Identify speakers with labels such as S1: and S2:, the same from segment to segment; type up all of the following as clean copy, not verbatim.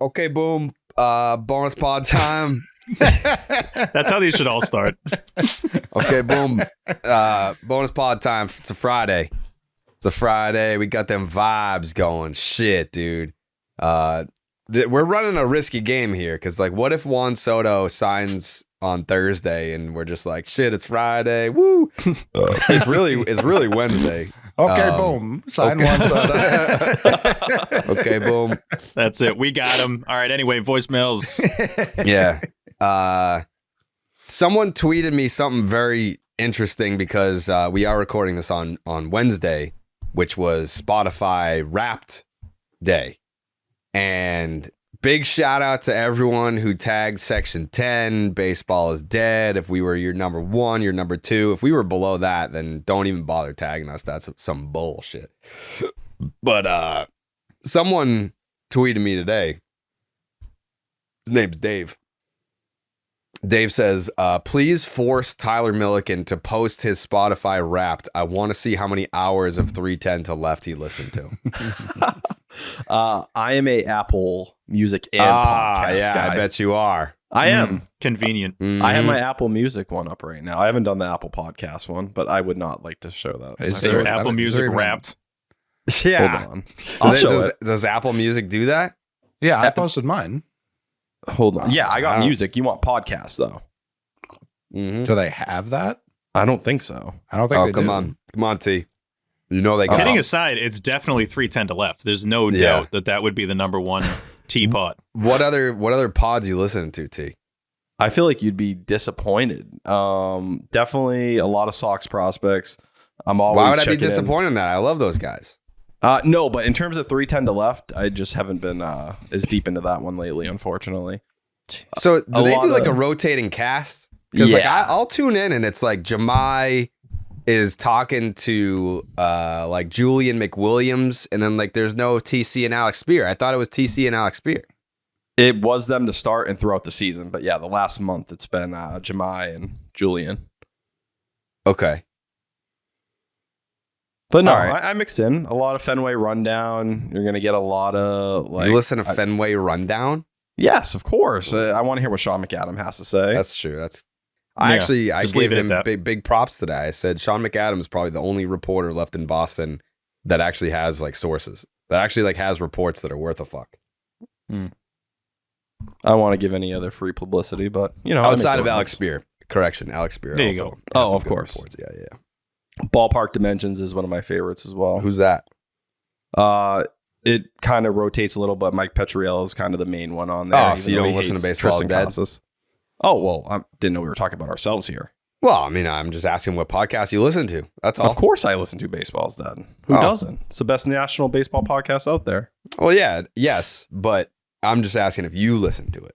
S1: Okay, boom. Bonus pod time.
S2: That's how these should all start.
S1: Okay, boom. Bonus pod time. It's a Friday. We got them vibes going. Shit, dude. We're running a risky game here because, like, what if Juan Soto signs on Thursday and we're just like, shit, it's Friday. Woo. It's really Wednesday.
S3: Okay, boom. Sign Juan Soto.
S1: Okay, boom.
S2: That's it. We got him. All right. Anyway, voicemails.
S1: Yeah. Someone tweeted me something very interesting because we are recording this on Wednesday, which was Spotify Wrapped Day. And big shout out to everyone who tagged Section 10. Baseball is dead. If we were your number one, your number two. If we were below that, then don't even bother tagging us. That's some bullshit. But someone tweeted me today. His name's Dave. Dave says, please force Tyler Milliken to post his Spotify Wrapped. I want to see how many hours of 310 to left he listened to.
S4: I am a Apple Music and podcast guy.
S1: I bet you are.
S4: I am.
S2: Convenient.
S1: Mm-hmm.
S4: I have my Apple Music one up right now. I haven't done the Apple Podcast one, but I would not like to show that.
S3: Is
S2: Your
S3: there-
S2: Apple
S3: is
S2: Music
S3: there even-
S2: Wrapped.
S1: Yeah.
S4: Hold on. I'll show it.
S1: Does Apple Music do that?
S3: Yeah, I posted mine.
S4: Hold on. Yeah, I got
S1: Wow.
S4: music. You want podcasts, though?
S1: Mm-hmm.
S3: Do they have that?
S4: I don't think so.
S3: I don't think
S1: Oh,
S3: they
S1: come
S3: do.
S1: on, T. You know they
S2: Kidding
S1: can.
S2: aside, it's definitely 310 to left. There's no
S1: Yeah.
S2: doubt that would be the number one teapot.
S1: What other pods you listening to, T?
S4: I feel like you'd be disappointed. Definitely a lot of Sox prospects. I'm always
S1: Why would I be
S4: checking in.
S1: disappointed in that? I love those guys.
S4: No, but in terms of 310 to left, I just haven't been as deep into that one lately, unfortunately.
S1: So do
S4: A
S1: they
S4: lot
S1: do like a
S4: of-
S1: rotating cast? Because like
S4: Yeah.
S1: I'll tune in and it's like Jemai is talking to like Julian McWilliams, and then like there's no TC and Alex Spear. I thought it was TC and Alex Spear.
S4: It was them to start and throughout the season, but yeah, the last month it's been Jemai and Julian.
S1: Okay.
S4: But no,
S1: All right.
S4: I mixed in a lot of Fenway rundown. You're gonna get a lot of like.
S1: You listen to Fenway Rundown?
S4: Yes, of course. I want to hear what Sean McAdam has to say.
S1: That's true. I
S2: Yeah,
S1: actually
S2: just
S1: gave
S2: leave it
S1: him
S2: at that.
S1: big props today. I said Sean McAdams is probably the only reporter left in Boston that actually has like sources, that actually like has reports that are worth a fuck.
S4: I don't want to give any other free publicity, but you know,
S1: Outside of Alex Spear. Correction, Alex Spear.
S2: There you
S1: also
S2: go.
S1: has
S4: Oh,
S1: some
S4: of
S1: good
S4: course.
S1: reports. Yeah.
S4: Ballpark Dimensions is one of my favorites as well.
S1: Who's that?
S4: It kind of rotates a little, but Mike Petriello is kind of the main one on there.
S1: Oh,
S4: even
S1: so you
S4: though
S1: don't
S4: he
S1: listen to
S4: hates
S1: Baseball is
S4: Tristan
S1: Dead?
S4: Casas. Oh, well, I didn't know we were talking about ourselves here.
S1: Well, I mean, I'm just asking what podcast you listen to. That's all.
S4: Of course I listen to Baseball's Dead. Who
S1: Oh.
S4: doesn't? It's the best national baseball podcast out there.
S1: Well, yeah, yes, but I'm just asking if you listen to it.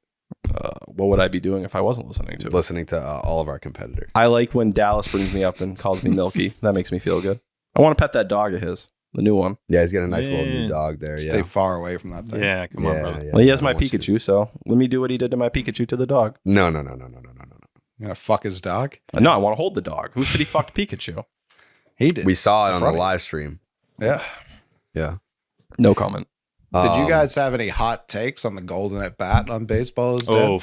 S4: What would I be doing if I wasn't listening to it?
S1: Listening to all of our competitors.
S4: I like when Dallas brings me up and calls me Milky. That makes me feel good. I want to pet that dog of his, the new one.
S1: Yeah, he's got a nice little
S2: Yeah.
S1: new dog there.
S3: Stay
S1: Yeah.
S3: far away from that thing.
S2: Yeah, come on,
S1: Yeah,
S2: brother.
S1: yeah,
S4: Well, he has
S1: yeah,
S4: my
S1: I want you to-
S4: Pikachu, so let me do what he did to my Pikachu to the dog.
S1: No.
S3: You gonna fuck his dog?
S4: No, I want to hold the dog. Who said he fucked Pikachu?
S3: He did.
S1: We saw it on the
S3: Funny.
S1: live stream.
S3: Yeah.
S1: Yeah.
S4: No comment.
S3: Did you guys have any hot takes on the Golden at Bat on Baseball is Dead?
S2: Oh,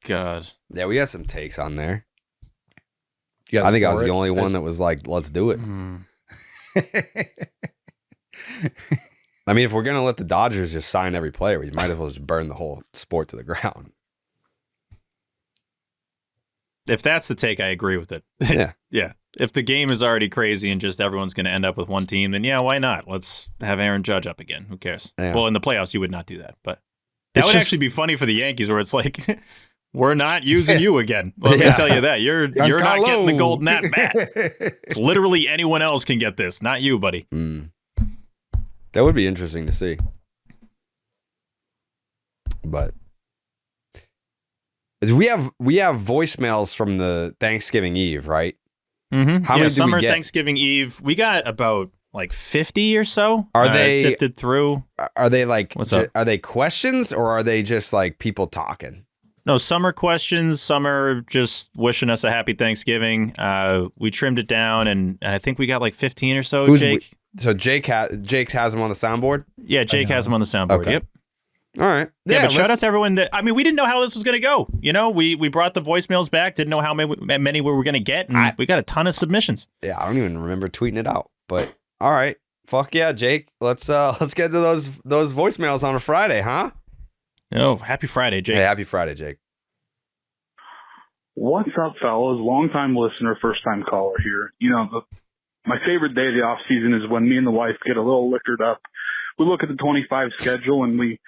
S2: God.
S1: Yeah, we had some takes on there.
S3: You
S1: I think I was
S3: for
S1: the
S3: it?
S1: only one that was like, let's do it. I mean, if we're gonna let the Dodgers just sign every player, we might as well just burn the whole sport to the ground.
S2: If that's the take, I agree with it.
S1: Yeah.
S2: Yeah. If the game is already crazy and just everyone's going to end up with one team, then yeah, why not? Let's have Aaron Judge up again. Who cares?
S1: Yeah.
S2: Well, in the playoffs, you would not do that, but that
S4: It's
S2: would
S4: just-
S2: actually be funny for the Yankees, where it's like, we're not using you again. Let
S1: Yeah.
S2: me tell you that you're not getting the
S3: Giancarlo.
S2: golden at bat. It's literally anyone else can get this, not you, buddy.
S1: That would be interesting to see. But we have voicemails from the Thanksgiving Eve, right?
S2: Mm-hmm.
S1: How many do we
S2: summer
S1: get?
S2: Thanksgiving Eve, we got about like 50 or so.
S1: Are they-
S2: sifted through?
S1: Are they like
S2: What's up?
S1: are they questions or are they just like people talking?
S2: No, summer questions. Summer just wishing us a happy Thanksgiving. We trimmed it down, and I think we got like 15 or so.
S1: Who's
S2: Jake.
S1: So Jake has them on the soundboard.
S2: Yeah, Jake has them on the soundboard.
S1: Okay.
S2: Yep.
S1: All right.
S2: Yeah, but shout out to everyone we didn't know how this was going to go. You know, we brought the voicemails back, didn't know how many we were going to get, and we got a ton of submissions.
S1: Yeah, I don't even remember tweeting it out. But all right. Fuck yeah, Jake. Let's get to those voicemails on a Friday, huh?
S2: Oh, happy Friday, Jake.
S1: Hey, happy Friday, Jake.
S5: What's up, fellas? Long-time listener, first-time caller here. You know, my favorite day of the off-season is when me and the wife get a little liquored up. We look at the 25 schedule and we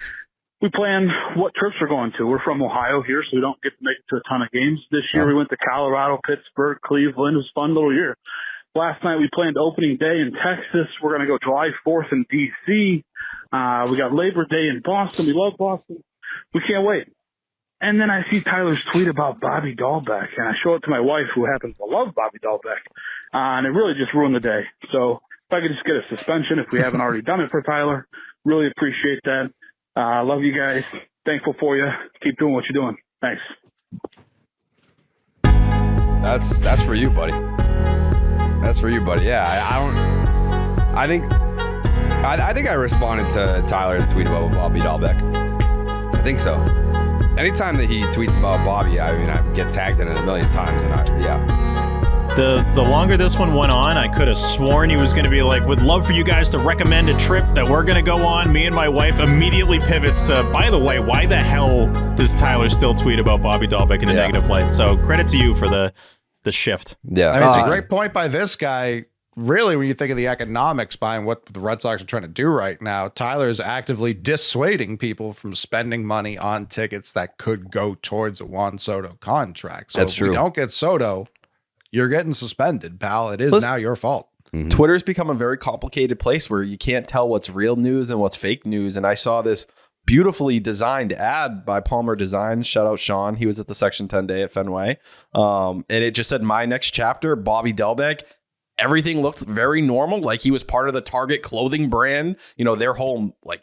S5: plan what trips we're going to. We're from Ohio here, so we don't get to make it to a ton of games. This year we went to Colorado, Pittsburgh, Cleveland. It was a fun little year. Last night we planned opening day in Texas. We're going to go July 4th in D.C. We got Labor Day in Boston. We love Boston. We can't wait. And then I see Tyler's tweet about Bobby Dahlbeck, and I show it to my wife, who happens to love Bobby Dahlbeck, and it really just ruined the day. So if I could just get a suspension, if we haven't already done it for Tyler, really appreciate that. Love you guys. Thankful for you. Keep doing what you're doing. Thanks.
S1: That's for you, buddy. That's for you, buddy. Yeah, I think I responded to Tyler's tweet about Bobby Dahlbeck. I think so. Anytime that he tweets about Bobby, I mean, I get tagged in it a million times, and
S2: The longer this one went on, I could have sworn he was going to be like, would love for you guys to recommend a trip that we're going to go on. Me and my wife immediately pivots to, by the way, why the hell does Tyler still tweet about Bobby Dahlbeck in a negative light? So credit to you for the shift.
S1: Yeah.
S3: I mean, it's a great point by this guy. Really, when you think of the economics behind what the Red Sox are trying to do right now, Tyler is actively dissuading people from spending money on tickets that could go towards a Juan Soto contract. So
S1: That's
S3: if
S1: true.
S3: we don't get Soto, you're getting suspended, pal. It is now your fault.
S1: Mm-hmm.
S4: Twitter's become a very complicated place where you can't tell what's real news and what's fake news. And I saw this beautifully designed ad by Palmer Designs. Shout out Sean. He was at the Section 10 day at Fenway. And it just said, my next chapter, Bobby Dahlbeck. Everything looked very normal. Like he was part of the Target clothing brand, you know, their whole like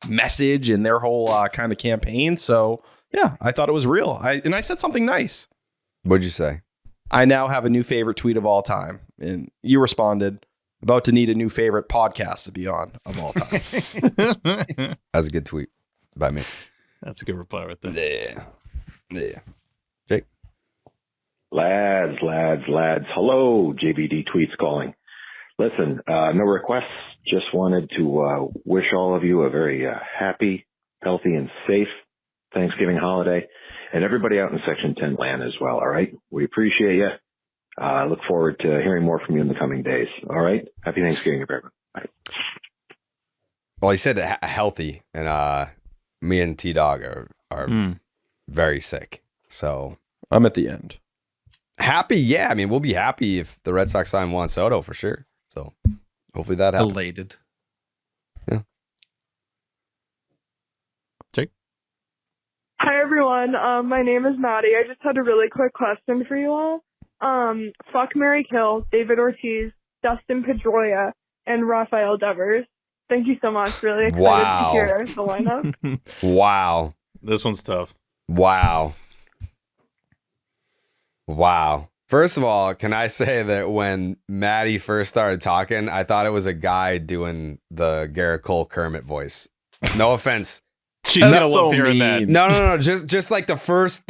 S4: message and their whole kind of campaign. So yeah, I thought it was real. I said something nice.
S1: What'd you say?
S4: I now have a new favorite tweet of all time. And you responded, about to need a new favorite podcast to be on of all time.
S1: That's a good tweet by me.
S2: That's a good reply right there.
S1: Yeah. Jake?
S6: Lads. Hello, JBD Tweets calling. Listen, no requests. Just wanted to wish all of you a very happy, healthy, and safe Thanksgiving holiday. And everybody out in Section 10 land as well, all right? We appreciate you. I look forward to hearing more from you in the coming days. All right? Happy Thanksgiving, everyone. Bye.
S1: Well, he said healthy, and me and T-Dog are very sick. So
S4: I'm at the end.
S1: Happy, yeah. I mean, we'll be happy if the Red Sox sign Juan Soto for sure. So hopefully that happens.
S3: Elated.
S1: Yeah.
S2: Jake?
S7: Hi, everyone. My name is Maddie. I just had a really quick question for you all. Fuck, marry, kill David Ortiz, Dustin Pedroia, and Rafael Devers. Thank you so much. Really excited to hear the lineup.
S1: Wow.
S2: This one's tough.
S1: Wow. First of all, can I say that when Maddie first started talking, I thought it was a guy doing the Garrett Cole Kermit voice. No offense.
S2: She's gonna
S4: so
S2: love hearing that.
S4: mean.
S1: No. Just like the first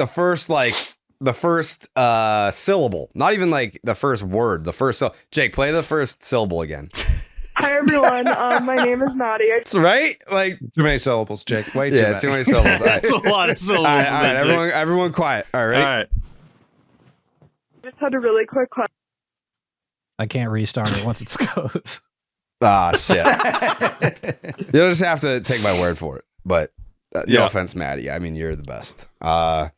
S1: syllable. Not even like the first word. The first Jake, play the first syllable again.
S7: Hi, everyone. My name is Maddie.
S1: That's right. Like
S3: Too many syllables, Jake. Way too many.
S1: too many syllables. All right.
S2: That's a lot of syllables.
S1: All right, everyone quiet. All right, ready?
S2: All right.
S7: I just had a really quick question.
S8: I can't restart it once it goes.
S1: Ah, shit. You'll just have to take my word for it. But no offense, Maddie. I mean, you're the best. It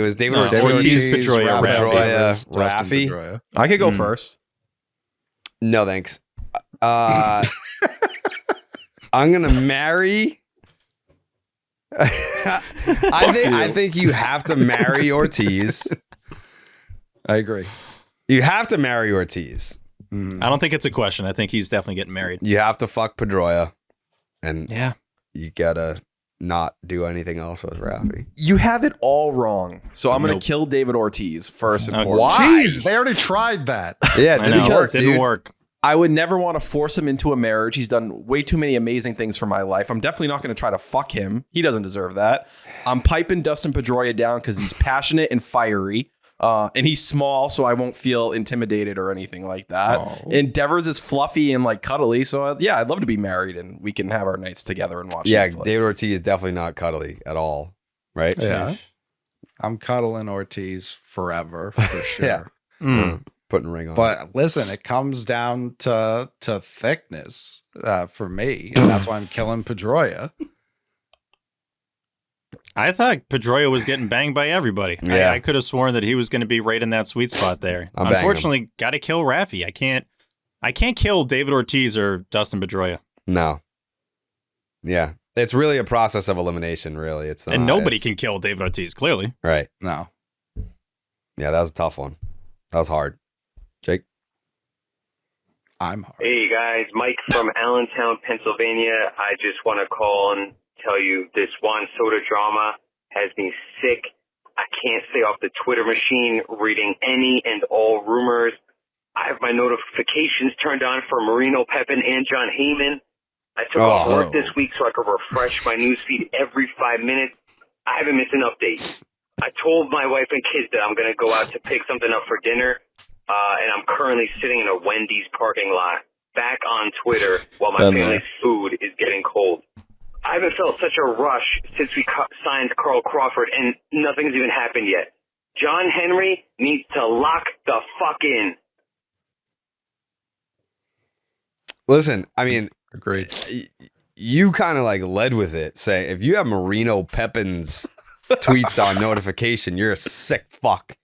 S1: was David
S2: Ortiz, Pedroia,
S1: Rafi.
S4: I could go first.
S1: No, thanks. I'm gonna marry. I think you have to marry Ortiz.
S3: I agree.
S1: You have to marry Ortiz.
S2: I don't think it's a question. I think he's definitely getting married.
S1: You have to fuck Pedroia, and
S2: Yeah.
S1: you gotta not do anything else with Rafi.
S4: You have it all wrong. So I'm going to kill David Ortiz first and foremost.
S1: Why?
S3: Jeez, they already tried that.
S1: Yeah, it
S2: I
S1: didn't
S2: know.
S1: work.
S2: It didn't
S1: dude.
S2: work.
S4: I would never want to force him into a marriage. He's done way too many amazing things for my life. I'm definitely not going to try to fuck him. He doesn't deserve that. I'm piping Dustin Pedroia down because he's passionate and fiery. And he's small, so I won't feel intimidated or anything like that.
S3: Oh.
S4: And Devers is fluffy and like cuddly. So yeah, I'd love to be married and we can have our nights together and watch Netflix.
S1: David Ortiz is definitely not cuddly at all, right?
S3: Yeah. I'm cuddling Ortiz forever, for sure.
S1: Yeah. Putting a ring on.
S3: But listen, it comes down to thickness for me, and that's why I'm killing Pedroia.
S2: I thought Pedroia was getting banged by everybody.
S1: Yeah.
S2: I could have sworn that he was going to be right in that sweet spot there.
S1: I'm banging
S2: Unfortunately, got to kill Rafi. I can't kill David Ortiz or Dustin Pedroia.
S1: No. Yeah. It's really a process of elimination, really. It's not,
S2: And nobody can kill David Ortiz, clearly.
S1: Right.
S3: No.
S1: Yeah, that was a tough one. That was hard. Jake?
S3: I'm hard.
S9: Hey guys, Mike from Allentown, Pennsylvania. I just want to call and tell you this Juan Soto drama has me sick. I can't stay off the Twitter machine reading any and all rumors. I have my notifications turned on for Marino Pepin and John Heyman. I took off work this week so I could refresh my newsfeed every 5 minutes. I haven't missed an update. I told my wife and kids that I'm going to go out to pick something up for dinner, and I'm currently sitting in a Wendy's parking lot, back on Twitter while my family's food is getting cold. I haven't felt such a rush since we signed Carl Crawford, and nothing's even happened yet. John Henry needs to lock the fuck in.
S1: Listen, I mean,
S3: Agreed.
S1: you kind of like led with it, saying if you have Marino Pepin's tweets on notification, you're a sick fuck.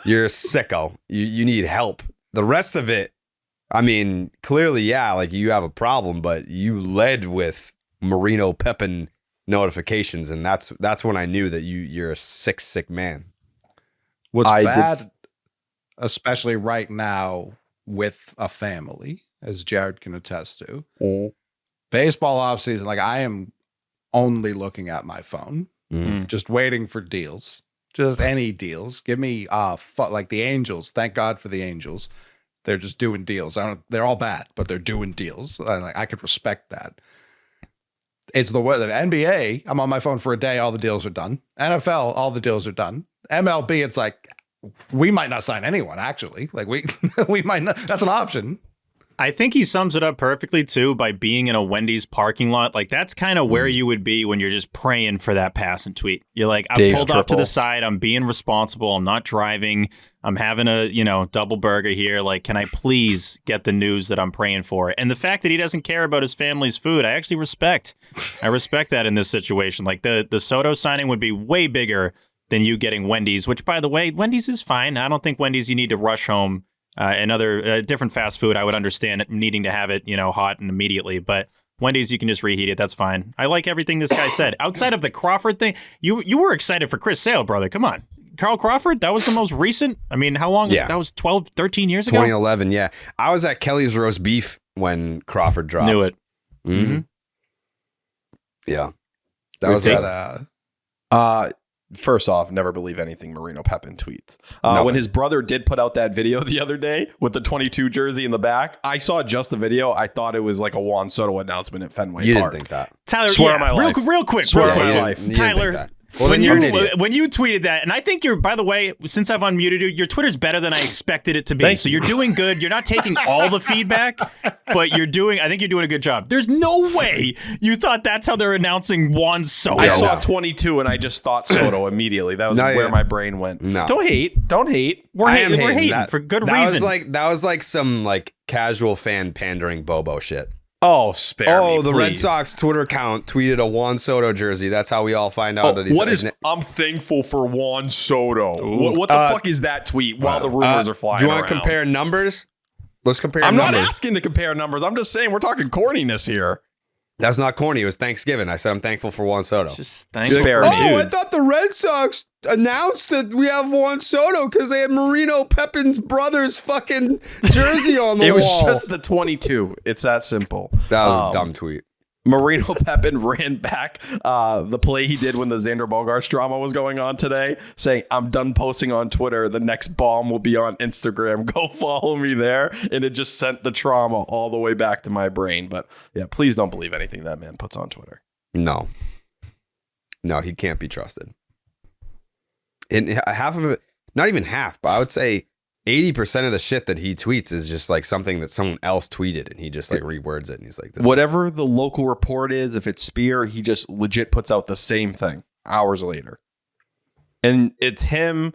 S1: You're a sicko. You need help. The rest of it, I mean, clearly, yeah, like you have a problem, but you led with Marino Pepin notifications, and that's when I knew that you're a sick man.
S3: What's bad, especially right now with a family, as Jared can attest to, baseball offseason, like I am only looking at my phone, just waiting for deals, just any deals. Give me like the Angels. Thank God for the Angels. They're just doing deals. They're all bad, but they're doing deals. I could respect that. It's the NBA. I'm on my phone for a day. All the deals are done. NFL, all the deals are done. MLB, it's like we might not sign anyone. Actually, like we might not. That's an option.
S2: I think he sums it up perfectly, too, by being in a Wendy's parking lot. Like, that's kind of where you would be when you're just praying for that pass and tweet. You're like, I pulled off to the side. I'm being responsible. I'm not driving. I'm having a, double burger here. Like, can I please get the news that I'm praying for? And the fact that he doesn't care about his family's food, I actually respect. I respect that in this situation. Like, the Soto signing would be way bigger than you getting Wendy's, which, by the way, Wendy's is fine. I don't think Wendy's you need to rush home. And other different fast food, I would understand it needing to have it, hot and immediately. But Wendy's, you can just reheat it. That's fine. I like everything this guy said. Outside of the Crawford thing, you were excited for Chris Sale, brother. Come on. Carl Crawford, that was the most recent. I mean, how long?
S1: Yeah.
S2: That was 12, 13 years ago?
S1: 2011, yeah. I was at Kelly's Roast Beef when Crawford dropped.
S2: Knew it.
S1: Mm-hmm. Yeah. That was
S4: at... First off, never believe anything Marino Pepin tweets. When his brother did put out that video the other day with the 22 jersey in the back, I saw just the video. I thought it was like a Juan Soto announcement at Fenway
S1: You
S4: Park.
S1: didn't think that.
S2: Tyler,
S4: Swear on my life.
S2: real quick.
S4: Swear on my life.
S2: Tyler,
S1: Well,
S2: when
S1: then you're an idiot.
S2: when you tweeted that, and I think you're, by the way, since I've unmuted you, your Twitter's better than I expected it to be. So you're doing good. You're not taking all the feedback, but I think you're doing a good job. There's no way you thought that's how they're announcing Juan Soto.
S4: I saw 22 and I just thought Soto immediately. That was where my brain went.
S1: No.
S4: Don't hate.
S2: We're
S1: I am
S2: hating
S1: that.
S2: for good
S1: that
S2: reason.
S1: That was like some like casual fan pandering Bobo shit.
S4: Oh, spare me,
S1: the Red
S4: please.
S1: Sox Twitter account tweeted a Juan Soto jersey. That's how we all find out that he's
S4: I'm thankful for Juan Soto. What the fuck is that tweet while the rumors are flying
S1: Do you want
S4: around?
S1: to compare numbers? Let's compare
S4: I'm
S1: numbers.
S4: not asking to compare numbers. I'm just saying we're talking corniness here.
S1: That's not corny. It was Thanksgiving. I said I'm thankful for Juan Soto.
S2: Just thankful
S4: Spare
S2: for
S4: me.
S2: you.
S1: I thought the Red Sox announced that we have Juan Soto because they had Marino Pepin's brother's fucking jersey on the
S4: It
S1: wall.
S4: was just the 22. It's that simple.
S1: That was a dumb tweet.
S4: Marino Pepin ran back the play he did when the Xander Bogaerts drama was going on today, saying, "I'm done posting on Twitter. The next bomb will be on Instagram. Go follow me there." And it just sent the trauma all the way back to my brain. But yeah, please don't believe anything that man puts on Twitter.
S1: No, he can't be trusted. And half of it, not even half, but I would say 80% of the shit that he tweets is just like something that someone else tweeted and he just like rewords it and he's like,
S4: whatever the local report is, if it's Spear, he just legit puts out the same thing hours later. And it's him.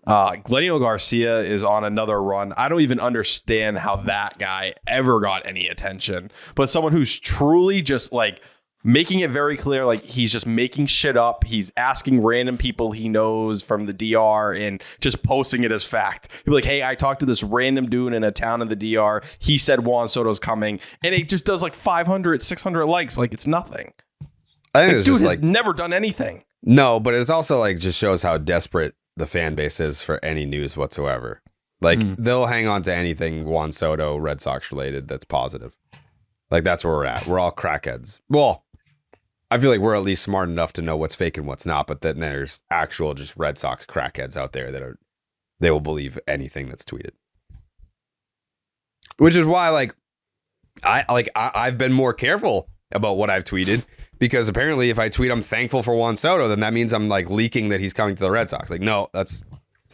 S4: Glenio Garcia is on another run. I don't even understand how that guy ever got any attention, but someone who's truly just like making it very clear, like he's just making shit up. He's asking random people he knows from the DR and just posting it as fact. He'll be like, "Hey, I talked to this random dude in a town in the DR. He said Juan Soto's coming." And it just does like 500, 600 likes. Like it's nothing.
S1: I think
S4: Like,
S1: it's
S4: dude
S1: just
S4: has
S1: like,
S4: never done anything.
S1: no, but it's also like just shows how desperate the fan base is for any news whatsoever. Like they'll hang on to anything Juan Soto, Red Sox related that's positive. Like that's where we're at. We're all crackheads. Well, I feel like we're at least smart enough to know what's fake and what's not, but then there's actual just Red Sox crackheads out there that they will believe anything that's tweeted. Which is why I've been more careful about what I've tweeted, because apparently if I tweet I'm thankful for Juan Soto, then that means I'm like leaking that he's coming to the Red Sox. Like, no, that's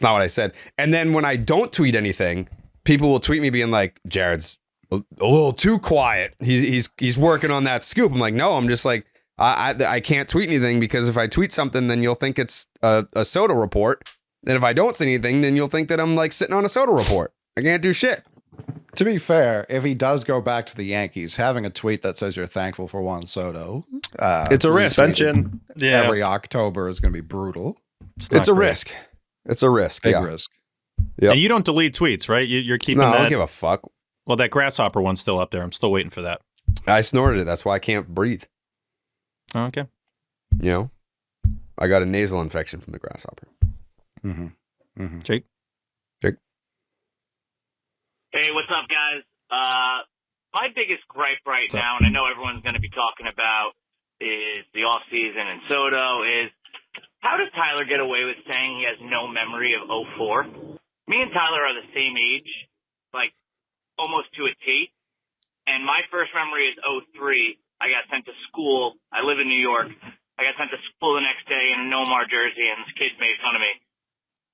S1: not what I said. And then when I don't tweet anything, people will tweet me being like, "Jared's a little too quiet. He's working on that scoop." I'm like, no, I'm just like, I can't tweet anything, because if I tweet something, then you'll think it's a Soto report. And if I don't say anything, then you'll think that I'm like sitting on a Soto report. I can't do shit.
S3: To be fair, if he does go back to the Yankees, having a tweet that says you're thankful for Juan Soto,
S1: it's a risk.
S4: Suspension.
S2: Yeah.
S3: Every October is going to be brutal.
S1: It's a risk. It's a risk.
S3: Big
S1: yeah.
S3: risk.
S1: Yep.
S2: And you don't delete tweets, right? You're keeping
S1: No,
S2: that.
S1: I don't give a fuck.
S2: Well, that grasshopper one's still up there. I'm still waiting for that.
S1: I snorted it. That's why I can't breathe.
S2: Oh, okay.
S1: You know, I got a nasal infection from the grasshopper.
S3: Mm-hmm. Mm-hmm.
S2: Jake?
S10: Hey, what's up, guys? My biggest gripe right now, and I know everyone's going to be talking about, is the offseason and Soto, is how does Tyler get away with saying he has no memory of 04? Me and Tyler are the same age, like almost to a T, and my first memory is 03. I got sent to school. I live in New York. I got sent to school the next day in a Nomar jersey, and this kid made fun of me.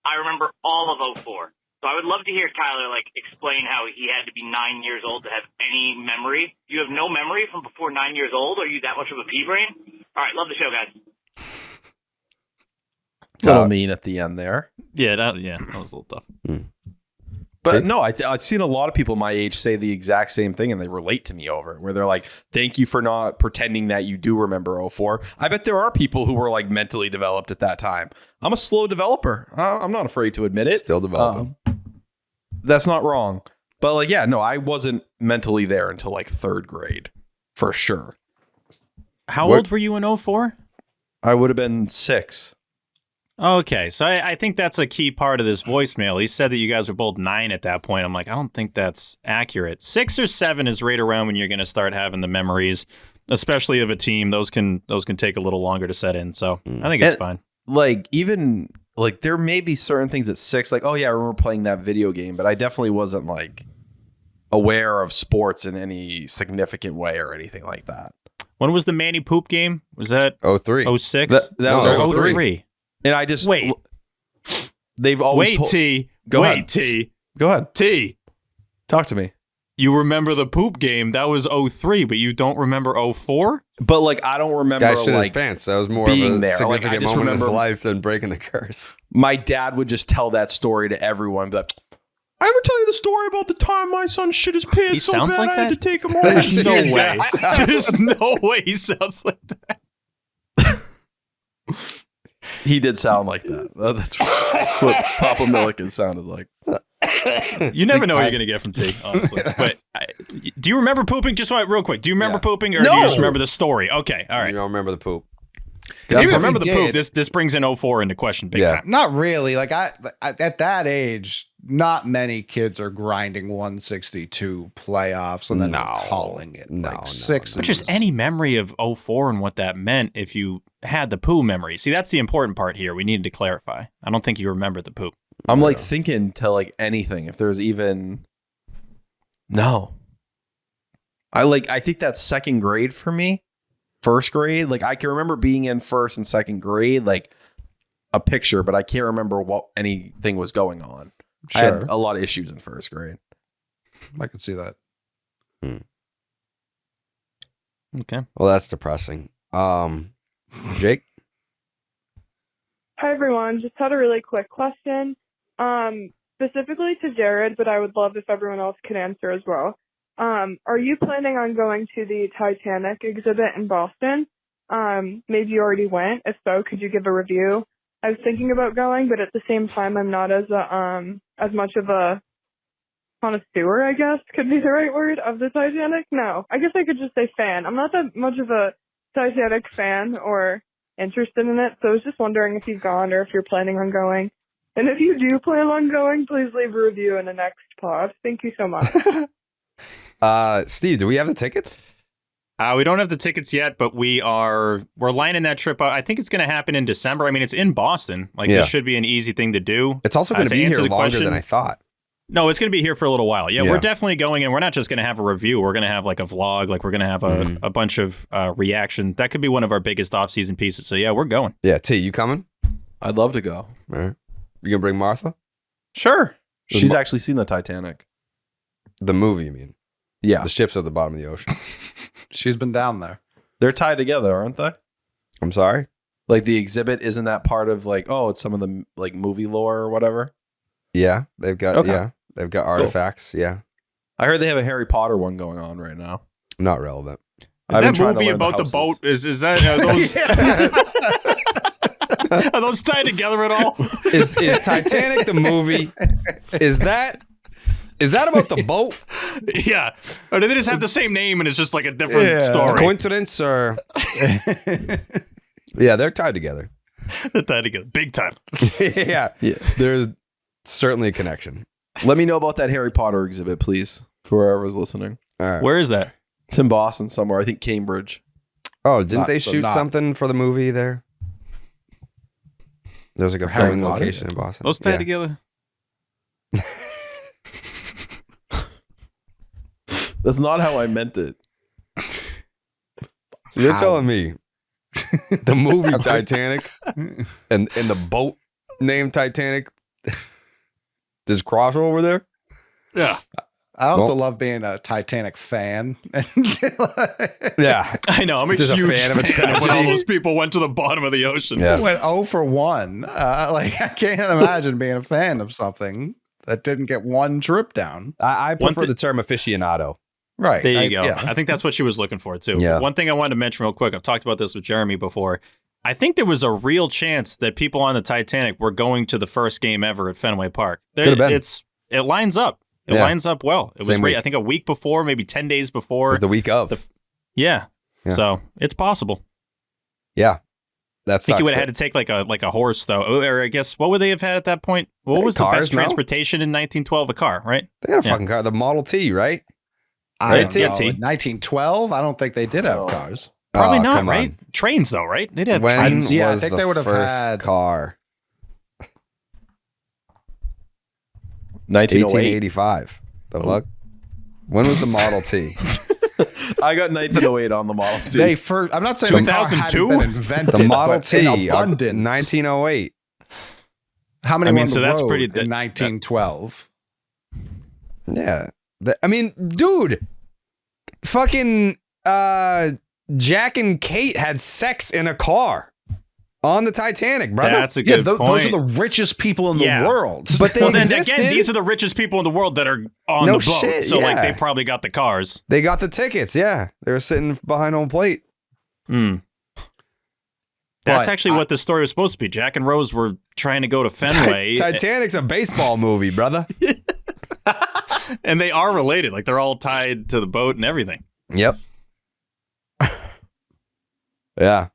S10: I remember all of 04. So I would love to hear Tyler explain how he had to be 9 years old to have any memory. Do you have no memory from before 9 years old? Are you that much of a pea brain? All right, love the show, guys.
S4: Little mean at the end there.
S2: Yeah, that was a little tough.
S4: But no, I've seen a lot of people my age say the exact same thing, and they relate to me over it, where they're like, "Thank you for not pretending that you do remember 04. I bet there are people who were like mentally developed at that time. I'm a slow developer. I'm not afraid to admit it.
S1: Still developing.
S4: That's not wrong. But I wasn't mentally there until like third grade, for sure.
S2: How old were you in 04?
S4: I would have been 6.
S2: Okay, so I think that's a key part of this voicemail. He said that you guys were both 9 at that point. I'm like, I don't think that's accurate. 6 or 7 is right around when you're going to start having the memories, especially of a team. Those can take a little longer to set in. So I think it's fine.
S4: There may be certain things at 6, like, oh yeah, I remember playing that video game, but I definitely wasn't like aware of sports in any significant way or anything like that.
S2: When was the Manny Poop game? Was that
S1: 03.
S2: 06?
S4: That was
S2: 03.
S4: And I just
S2: wait.
S4: They've always
S2: T.
S4: Go
S2: wait,
S4: ahead.
S2: T.
S4: Go ahead.
S2: T.
S4: Talk to me.
S2: You remember the poop game? That was 03, but you don't remember 04?
S4: But I don't remember
S1: Guy shit his pants. That was more of
S4: being
S1: a
S4: there.
S1: significant
S4: I just
S1: moment in his
S4: remember
S1: life than breaking the curse.
S4: my dad would just tell that story to everyone. Be like, I ever tell you the story about the time my son shit his pants
S2: He
S4: so
S2: sounds
S4: bad
S2: like
S4: I had to
S2: that?
S4: take him off?
S2: There's no way. There's no way he sounds like that.
S4: He did sound like that. That's what Papa Milliken sounded like.
S2: You never know what you're going to get from T, honestly. But do you remember pooping? Just real quick. Do you remember pooping, or do you just remember the story? Okay, all right.
S1: You don't remember the poop.
S2: Because if you
S3: Even if
S2: remember
S3: he
S2: the poop,
S3: did-
S2: this brings in 04 into question big time.
S3: Not really. Like I at that age, not many kids are grinding 162 playoffs and then calling it six.
S2: But just any memory of 04 and what that meant if you had the poo memory. See, that's the important part here. We needed to clarify. I don't think you remember the poop.
S4: I'm like thinking to like anything. If there's even no. I think that's second grade for me. First grade. Like I can remember being in first and second grade, like a picture, but I can't remember what anything was going on.
S3: Sure.
S4: I had a lot of issues in first grade.
S3: I could see that.
S2: Okay.
S1: Well, that's depressing. Jake?
S7: Hi, everyone. Just had a really quick question. Specifically to Jared, but I would love if everyone else could answer as well. Are you planning on going to the Titanic exhibit in Boston? Maybe you already went. If so, could you give a review? I was thinking about going, but at the same time, I'm not as much of a connoisseur, I guess, could be the right word, of the Titanic. No, I guess I could just say fan. I'm not that much of a Titanic fan or interested in it, so I was just wondering if you've gone or if you're planning on going. And if you do plan on going, please leave a review in the next pod. Thank you so much.
S1: Steve, do we have the tickets?
S2: We don't have the tickets yet, but we're lining that trip out. I think it's going to happen in December. I mean, it's in Boston. Like, this should be an easy thing to do.
S1: It's also going to be here longer than I thought.
S2: No, it's going to be here for a little while. Yeah, we're definitely going, and we're not just going to have a review. We're going to have like a vlog. Like, we're going to have a bunch of reaction. That could be one of our biggest off-season pieces. So, yeah, we're going.
S1: Yeah, T, you coming?
S4: I'd love to go.
S1: All right. You going to bring Martha?
S4: Sure. She's actually seen the Titanic.
S1: The movie, you mean?
S4: Yeah.
S1: The ship's at the bottom of the ocean.
S3: She's been down there.
S4: They're tied together, aren't they?
S1: I'm sorry?
S4: Like the exhibit, isn't that part of like, it's some of the like movie lore or whatever?
S1: Yeah, they've got they've got artifacts. Cool. Yeah.
S4: I heard they have a Harry Potter one going on right now.
S1: Not relevant.
S2: Is that movie about the boat? Is that are those tied together at all?
S1: Is Titanic the movie? Is that about the boat?
S2: Yeah. Or do they just have the same name and it's just like a different story?
S1: Coincidence or? Yeah, they're tied together.
S2: They're tied together. Big time.
S1: yeah. There's certainly a connection.
S4: Let me know about that Harry Potter exhibit, please. Whoever's listening.
S1: All right.
S2: Where is that?
S4: It's in Boston somewhere. I think Cambridge.
S1: Oh, didn't they shoot something for the movie there? There's like a filming location in Boston.
S2: Those tied together?
S4: That's not how I meant it.
S1: So you're telling me the movie Titanic and the boat named Titanic, there's crossover there?
S2: Yeah.
S3: I also love being a Titanic fan.
S1: Yeah.
S2: I know. I'm a
S1: Just
S2: huge
S1: a fan of a
S2: fan when all
S1: tragedy.
S2: those people went to the bottom of the ocean.
S1: Yeah.
S3: Went 0 for 1. I can't imagine being a fan of something that didn't get one trip down.
S1: I prefer the term aficionado.
S3: Right.
S2: There you go.
S3: Yeah.
S2: I think that's what she was looking for, too.
S1: Yeah.
S2: One thing I wanted to mention real quick, I've talked about this with Jeremy before. I think there was a real chance that people on the Titanic were going to the first game ever at Fenway Park.
S1: Could have been.
S2: It lines up. It lines up well. It was
S1: Same week.
S2: I think a week before, maybe 10 days before.
S1: It was the week of.
S2: Yeah. So it's possible.
S1: Yeah. That
S2: I think you
S1: sucks
S2: would have had to take like a horse, though. Or I guess, what would they have had at that point? What was the best transportation in 1912? A car, right?
S1: They had a fucking car. The Model T, right?
S3: I don't know.
S2: Yeah,
S3: In
S2: T.
S3: 1912, I don't think they did have cars.
S2: Probably
S1: Oh,
S2: not,
S1: come
S2: right?
S1: on.
S2: Trains, though, right? They'd have
S1: When
S2: trains.
S3: Yeah, I
S1: was
S3: think
S1: the
S3: they would have
S1: first
S3: had-
S1: car?
S4: 1908.
S1: 1885. The fuck? When was the Model T?
S4: I got 1908 on the Model T.
S3: They first. I'm not saying the car hadn't
S2: 2002?
S3: been invented.
S1: The Model
S3: but
S1: T,
S3: in abundance.
S1: 1908.
S3: How many
S2: I mean,
S3: were on
S2: so
S3: the
S2: that's
S3: road
S2: pretty-
S3: in 1912?
S1: Yeah. I mean, dude, fucking Jack and Kate had sex in a car on the Titanic, brother.
S2: That's a good
S3: Those
S2: point.
S3: are the richest people in the world.
S1: But they
S2: Well, then
S1: existed.
S2: again, these are the richest people in the world that are on
S1: No
S2: the boat.
S1: shit,
S2: So, like,
S1: yeah.
S2: they probably got the cars.
S1: They got the tickets, yeah. They were sitting behind home plate.
S2: That's
S3: But
S2: actually what the story was supposed to be. Jack and Rose were trying to go to Fenway.
S1: Titanic's a baseball movie, brother.
S2: And they are related. Like, they're all tied to the boat and everything.
S1: Yep. Yeah.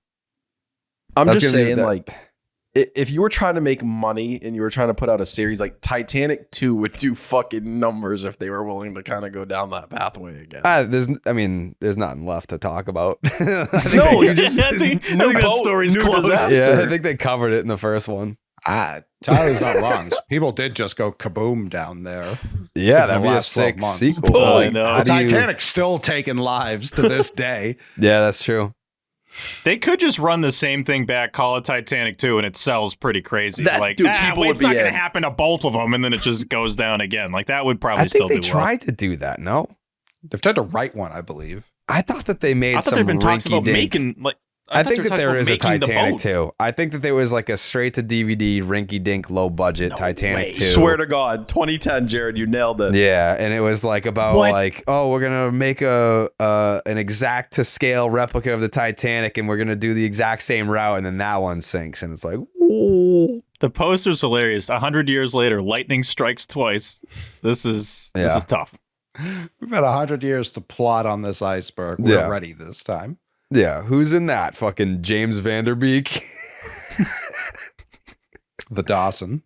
S4: I'm
S1: That's
S4: just
S1: gonna be
S4: saying,
S1: that-
S4: like, if you were trying to make money and you were trying to put out a series, like Titanic 2 would do fucking numbers if they were willing to kind of go down that pathway again.
S1: There's nothing left to talk about.
S4: No, you just
S2: I think that story's closed.
S1: Yeah, I think they covered it in the first one.
S3: Tyler's not wrong. People did just go kaboom down there.
S1: Yeah,
S3: in the
S1: that'd be a
S3: last 12
S1: sick
S3: months.
S1: sequel.
S2: Oh, I
S1: Like,
S2: know.
S1: how do you-
S3: Titanic's still taking lives to this day.
S1: Yeah, that's true.
S2: They could just run the same thing back, call it Titanic 2, and it sells pretty crazy.
S4: That-
S2: Like,
S4: dude, people would
S2: it's not
S4: be
S2: going
S4: in.
S2: to happen to both of them, and then it just goes down again. Like, that would probably
S1: I
S2: still
S1: think
S2: do
S1: they
S2: well.
S1: tried to do that. No,
S3: They've tried to write one, I believe.
S1: I thought that they made
S2: I thought
S1: some
S2: there'd been talks about
S1: rinky-dink-
S2: making, like,
S1: I
S2: thought
S1: think
S2: there
S1: that
S2: were
S1: there
S2: talks
S1: is a
S2: about making the
S1: Titanic
S2: boat.
S1: too. I think that there was like a straight to DVD rinky dink low budget Titanic 2.
S4: Swear to God, 2010, Jared, you nailed it.
S1: Yeah, and it was like about
S4: What?
S1: like, oh, we're gonna make an exact to scale replica of the Titanic, and we're gonna do the exact same route, and then that one sinks, and it's like, ooh.
S2: The poster's hilarious. 100 years later, lightning strikes twice. This is tough.
S3: We've had 100 years to plot on this iceberg. We're
S1: Yeah.
S3: ready this time.
S1: Yeah, who's in that? Fucking James Vanderbeek.
S3: The Dawson.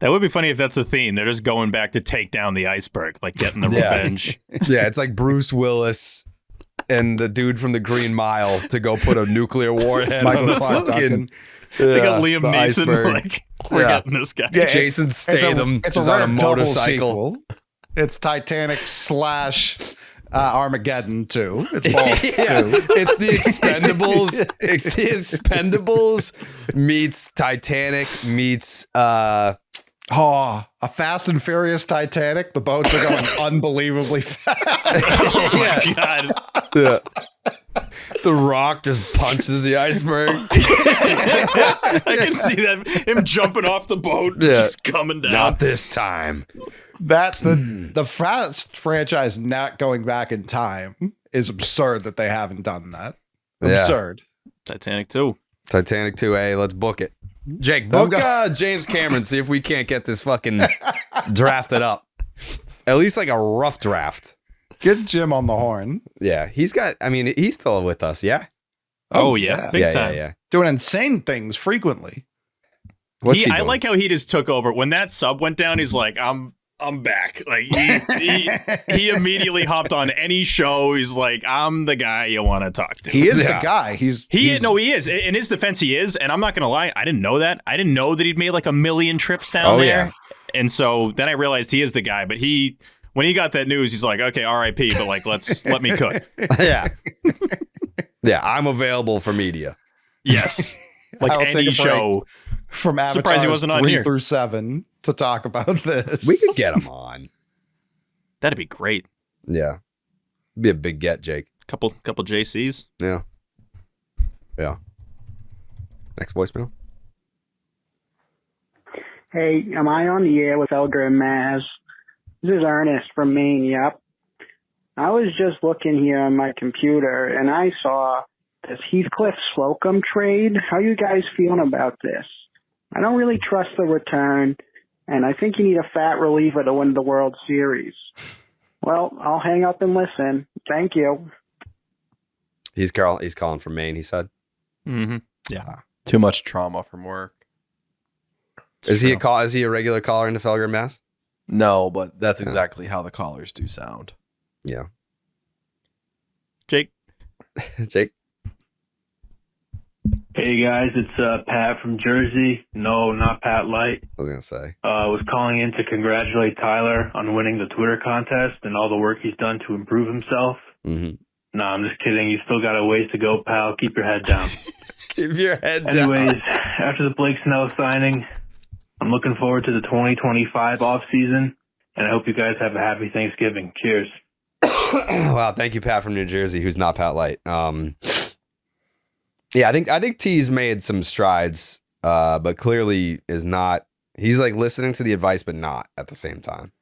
S2: That would be funny if that's the theme. They're just going back to take down the iceberg, like getting the
S1: Yeah.
S2: revenge.
S1: Yeah, it's like Bruce Willis and the dude from the Green Mile to go put a nuclear warhead on
S3: Michael
S1: the
S3: Clark
S1: fucking.
S3: Duncan.
S2: They got
S1: the
S2: Liam Neeson,
S1: iceberg.
S2: like, we're
S1: Yeah.
S2: getting this guy.
S3: Yeah,
S1: Jason Statham
S3: it's
S1: is
S3: a
S1: on a
S3: rare double
S1: motorcycle.
S3: sequel. It's Titanic / Armageddon 2. It's both.
S1: Yeah,
S3: too.
S1: it's the Expendables. It's the Expendables meets Titanic meets
S3: Oh, a Fast and Furious Titanic. The boats are going unbelievably fast.
S2: Oh my God.
S1: yeah. The Rock just punches the iceberg.
S2: I can see that him jumping off the boat,
S1: Yeah.
S2: just coming down.
S1: Not this time.
S3: The Fast franchise not going back in time is absurd that they haven't done that.
S1: Yeah.
S3: Absurd.
S2: Titanic 2.
S1: Titanic 2A, let's book it. Jake, book James Cameron, see if we can't get this fucking drafted up. At least like a rough draft.
S3: Get Jim on the horn.
S1: Yeah, he's still with us, yeah?
S2: Oh, yeah. Big time.
S1: Yeah.
S3: Doing insane things frequently.
S1: What's he
S2: I
S1: doing?
S2: like how he just took over. When that sub went down, he's like, I'm back. Like he immediately hopped on any show. He's like, I'm the guy you want to talk to.
S3: He is
S1: Yeah.
S3: the guy.
S2: He is. In his defense, he is. And I'm not going to lie. I didn't know that. I didn't know that he'd made like 1 million trips down there.
S1: Yeah.
S2: And so then I realized he is the guy. But when he got that news, he's like, okay, RIP, but like, let me cook.
S1: Yeah. Yeah, I'm available for media.
S2: Yes. Like
S3: I'll take a
S2: any
S3: break
S2: show.
S3: from Avatar
S2: Surprised he wasn't on
S3: 3
S2: here.
S3: through 7 to talk about this.
S1: We could get him on.
S2: That'd be great.
S1: Yeah. Be a big get, Jake.
S2: Couple JCs.
S1: Yeah. Yeah. Next voicemail.
S11: Hey, am I on the air with Elgar and Maz? This is Ernest from Maine, yep. I was just looking here on my computer, and I saw this Heathcliff Slocum trade. How you guys feeling about this? I don't really trust the return, and I think you need a fat reliever to win the World Series. Well, I'll hang up and listen. Thank you.
S1: He's calling from Maine, he said.
S2: Mm-hmm. Yeah.
S4: Too much trauma from work.
S1: Is he a regular caller into Felger, Mass?
S4: No, but that's exactly how the callers do sound.
S1: Yeah.
S2: Jake.
S1: Jake.
S12: Hey guys, it's Pat from Jersey. No, not Pat Light.
S1: I was gonna say.
S12: I was calling in to congratulate Tyler on winning the Twitter contest and all the work he's done to improve himself.
S1: Mm-hmm.
S12: No, I'm just kidding. You still got a ways to go, pal. Keep your head down.
S1: Keep your head down.
S12: Anyways, after the Blake Snell signing, I'm looking forward to the 2025 off season, and I hope you guys have a happy Thanksgiving. Cheers.
S1: Wow, thank you, Pat from New Jersey, who's not Pat Light. Yeah, I think T's made some strides, but clearly is not. He's like listening to the advice, but not at the same time.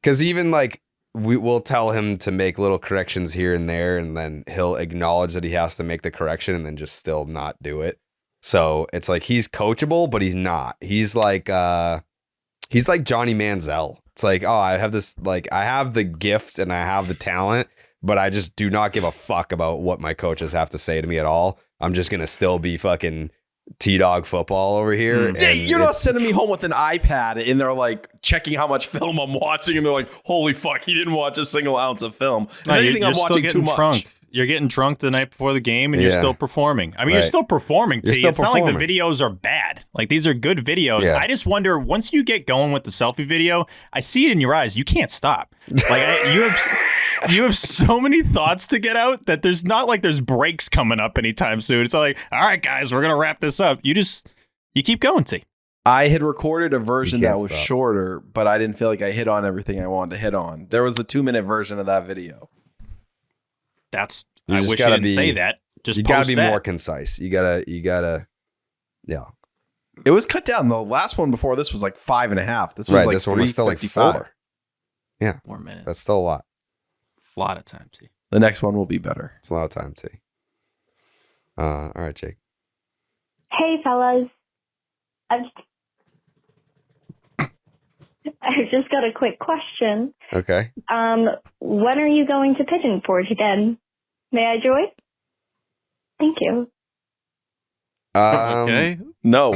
S1: Because even like we'll tell him to make little corrections here and there, and then he'll acknowledge that he has to make the correction, and then just still not do it. So it's like he's coachable, but he's not. He's like Johnny Manziel. It's like, oh, I have the gift and I have the talent, but I just do not give a fuck about what my coaches have to say to me at all. I'm just going to still be fucking T-Dog football over here. And
S4: Yeah, you're not
S1: it's-
S4: sending me home with an iPad and they're like checking how much film I'm watching and they're like, holy fuck, he didn't watch a single ounce of film. If
S2: No,
S4: anything, I'm
S2: still
S4: watching too
S2: getting
S4: much.
S2: drunk. You're getting drunk the night before the game and you're
S1: Yeah.
S2: still performing. I mean, you're
S1: Right.
S2: still performing,
S1: You're
S2: T.
S1: still
S2: It's not like the
S1: performing.
S2: videos are bad. Like, these are good videos.
S1: Yeah.
S2: I just wonder, once you get going with the selfie video, I see it in your eyes. You can't stop. Like, you have so many thoughts to get out that there's not like there's breaks coming up anytime soon. It's like, all right, guys, we're going to wrap this up. You keep going, T.
S4: I had recorded a version
S1: You
S4: that
S1: can't
S4: was
S1: stop.
S4: shorter, but I didn't feel like I hit on everything I wanted to hit on. There was a 2-minute version of that video.
S1: You
S2: I
S1: just
S2: wish you
S1: gotta
S2: didn't say that. Just
S1: you gotta
S2: post
S1: be
S2: that.
S1: more concise. You gotta, yeah.
S4: It was cut down. The last one before this was like 5.5. This was
S1: Right.
S4: like
S1: This one was still like
S4: 3:55.
S1: 4. Yeah.
S2: 4 minutes.
S1: That's still a lot.
S2: A lot of time, T.
S4: The next one will be better.
S1: It's a lot of time, too. All right, Jake.
S13: Hey, fellas. I've just got a quick question.
S1: Okay.
S13: When are you going to Pigeon Forge again? May I join? Thank you.
S2: Okay.
S4: No.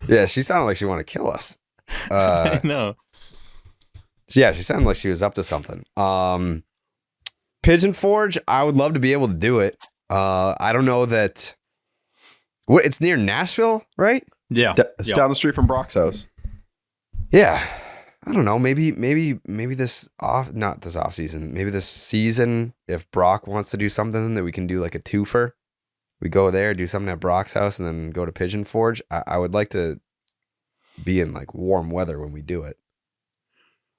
S1: Yeah, she sounded like she wanted to kill us.
S2: No.
S1: Yeah, she sounded like she was up to something. Pigeon Forge, I would love to be able to do it. I don't know that. It's near Nashville, right?
S2: Yeah.
S4: It's down the street from Brock's house.
S1: Yeah. I don't know. Maybe this not this off season. Maybe this season, if Brock wants to do something, that we can do like a twofer. We go there, do something at Brock's house, and then go to Pigeon Forge. I would like to be in like warm weather when we do it.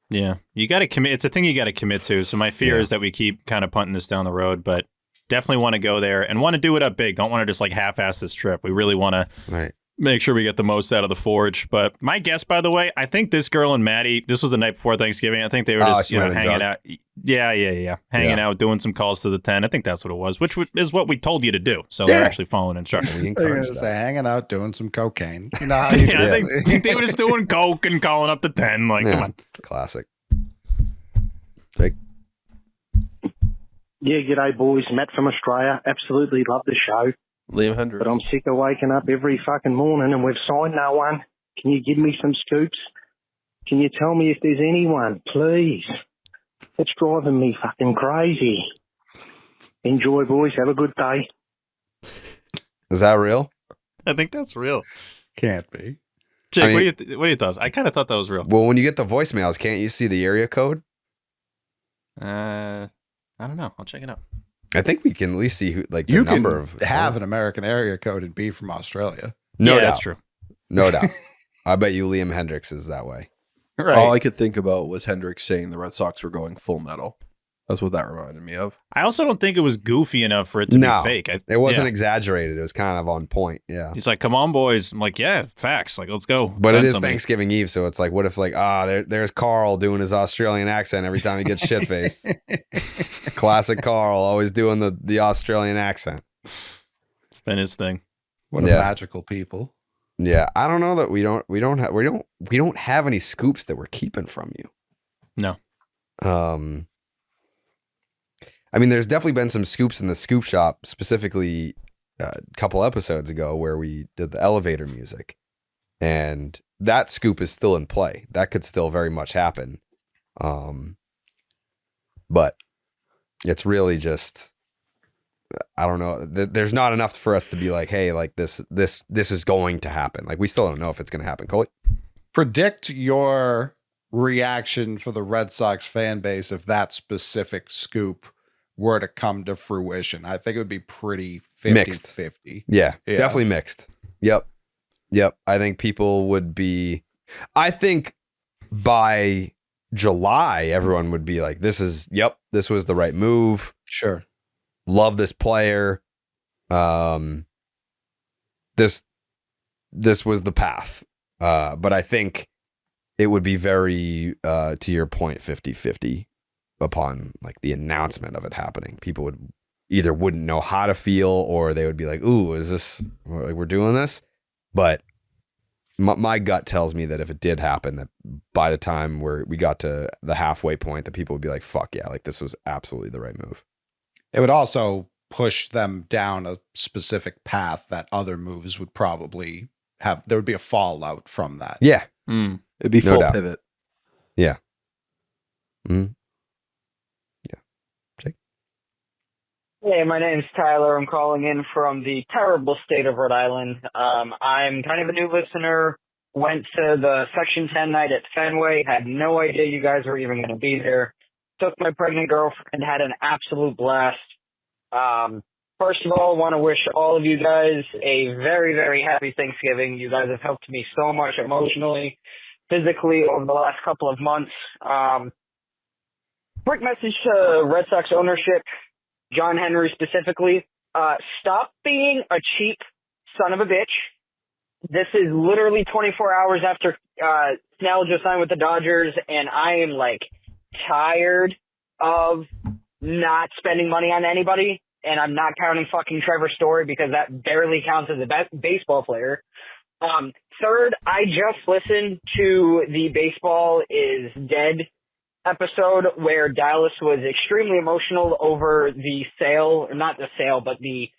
S2: Yeah, you got to commit. It's a thing you got to commit to. So my fear is that we keep kind of punting this down the road, but definitely want to go there and want to do it up big. Don't want to just like half-ass this trip. We really want to make sure we get the most out of the Forge. But my guess, by the way, I think this girl and Maddie, this was the night before Thanksgiving. I think they were just
S1: she might have been
S2: hanging
S1: drunk.
S2: out. Yeah. Hanging out, doing some calls to the 10. I think that's what it was, which is what we told you to do. So they're actually following instructions.
S1: We
S3: You're gonna
S1: encourage
S3: say
S1: that.
S3: hanging out, doing some cocaine. You know how you
S2: Yeah, I
S3: do.
S2: think they were just doing coke and calling up the 10. Like, come on.
S1: Classic. Jake.
S14: Yeah, g'day boys. Matt from Australia. Absolutely love the show.
S4: Liam Hendricks.
S14: But I'm sick of waking up every fucking morning and we've signed no one. Can you give me some scoops? Can you tell me if there's anyone, please? It's driving me fucking crazy. Enjoy, boys. Have a good day.
S1: Is that real?
S2: I think that's real.
S3: Can't be.
S2: Jake,
S1: I mean-
S2: what are your thoughts? I kind of thought that was real.
S1: Well, when you get the voicemails, can't you see the area code?
S2: I don't know. I'll check it out.
S1: I think we can at least see who, like, the
S3: You
S1: number
S3: can
S1: of
S3: have an American area code and be from Australia.
S1: No
S2: Yeah,
S1: doubt.
S2: that's true.
S1: No doubt. I bet you Liam Hendricks is that way.
S3: Right.
S4: All I could think about was Hendricks saying the Red Sox were going full metal. That's what that reminded me of.
S2: I also don't think it was goofy enough for it to
S1: No,
S2: be fake.
S1: it wasn't
S2: yeah.
S1: exaggerated. It was kind of on point. Yeah.
S2: He's like, "Come on, boys." I'm like, "Yeah, facts. Like, let's go."
S1: But
S2: Send
S1: it is
S2: somebody.
S1: Thanksgiving Eve, so it's like, what if like, there's Carl doing his Australian accent every time he gets shit faced. Classic Carl, always doing the Australian accent.
S2: It's been his thing.
S3: What a magical people.
S1: Yeah, I don't know that we don't have any scoops that we're keeping from you.
S2: No.
S1: I mean, there's definitely been some scoops in the scoop shop, specifically a couple episodes ago where we did the elevator music, and that scoop is still in play. That could still very much happen. But it's really just, I don't know. There's not enough for us to be like, hey, like this is going to happen. Like, we still don't know if it's going to happen. Coley?
S3: Predict your reaction for the Red Sox fan base if that specific scoop were to come to fruition. I think it would be pretty 50-50.
S1: Yeah, definitely mixed. Yep. I think people would be, I think by July, everyone would be like, this was the right move.
S3: Sure.
S1: Love this player. This was the path. But I think it would be very, to your point, 50-50 upon like the announcement of it happening. People would either wouldn't know how to feel, or they would be like, ooh, is this, like, we're doing this? But my gut tells me that if it did happen, that by the time we got to the halfway point, that people would be like, fuck yeah, like this was absolutely the right move.
S3: It would also push them down a specific path that other moves would probably have. There would be a fallout from that.
S1: Yeah.
S4: It'd be
S1: No
S4: full
S1: doubt.
S4: pivot.
S1: Yeah. Mm. Yeah. Jake?
S15: Hey, my name's Tyler. I'm calling in from the terrible state of Rhode Island. I'm kind of a new listener. Went to the Section 10 night at Fenway. Had no idea you guys were even going to be there. Took my pregnant girlfriend. Had an absolute blast. First of all, I want to wish all of you guys a very, very happy Thanksgiving. You guys have helped me so much emotionally, physically over the last couple of months. Quick message to Red Sox ownership, John Henry specifically. Stop being a cheap son of a bitch. This is literally 24 hours after Snell just signed with the Dodgers, and I am, like, tired of not spending money on anybody, and I'm not counting fucking Trevor Story because that barely counts as a baseball player. Third, I just listened to the Baseball is Dead episode where Dallas was extremely emotional over the sale, or not the sale, but the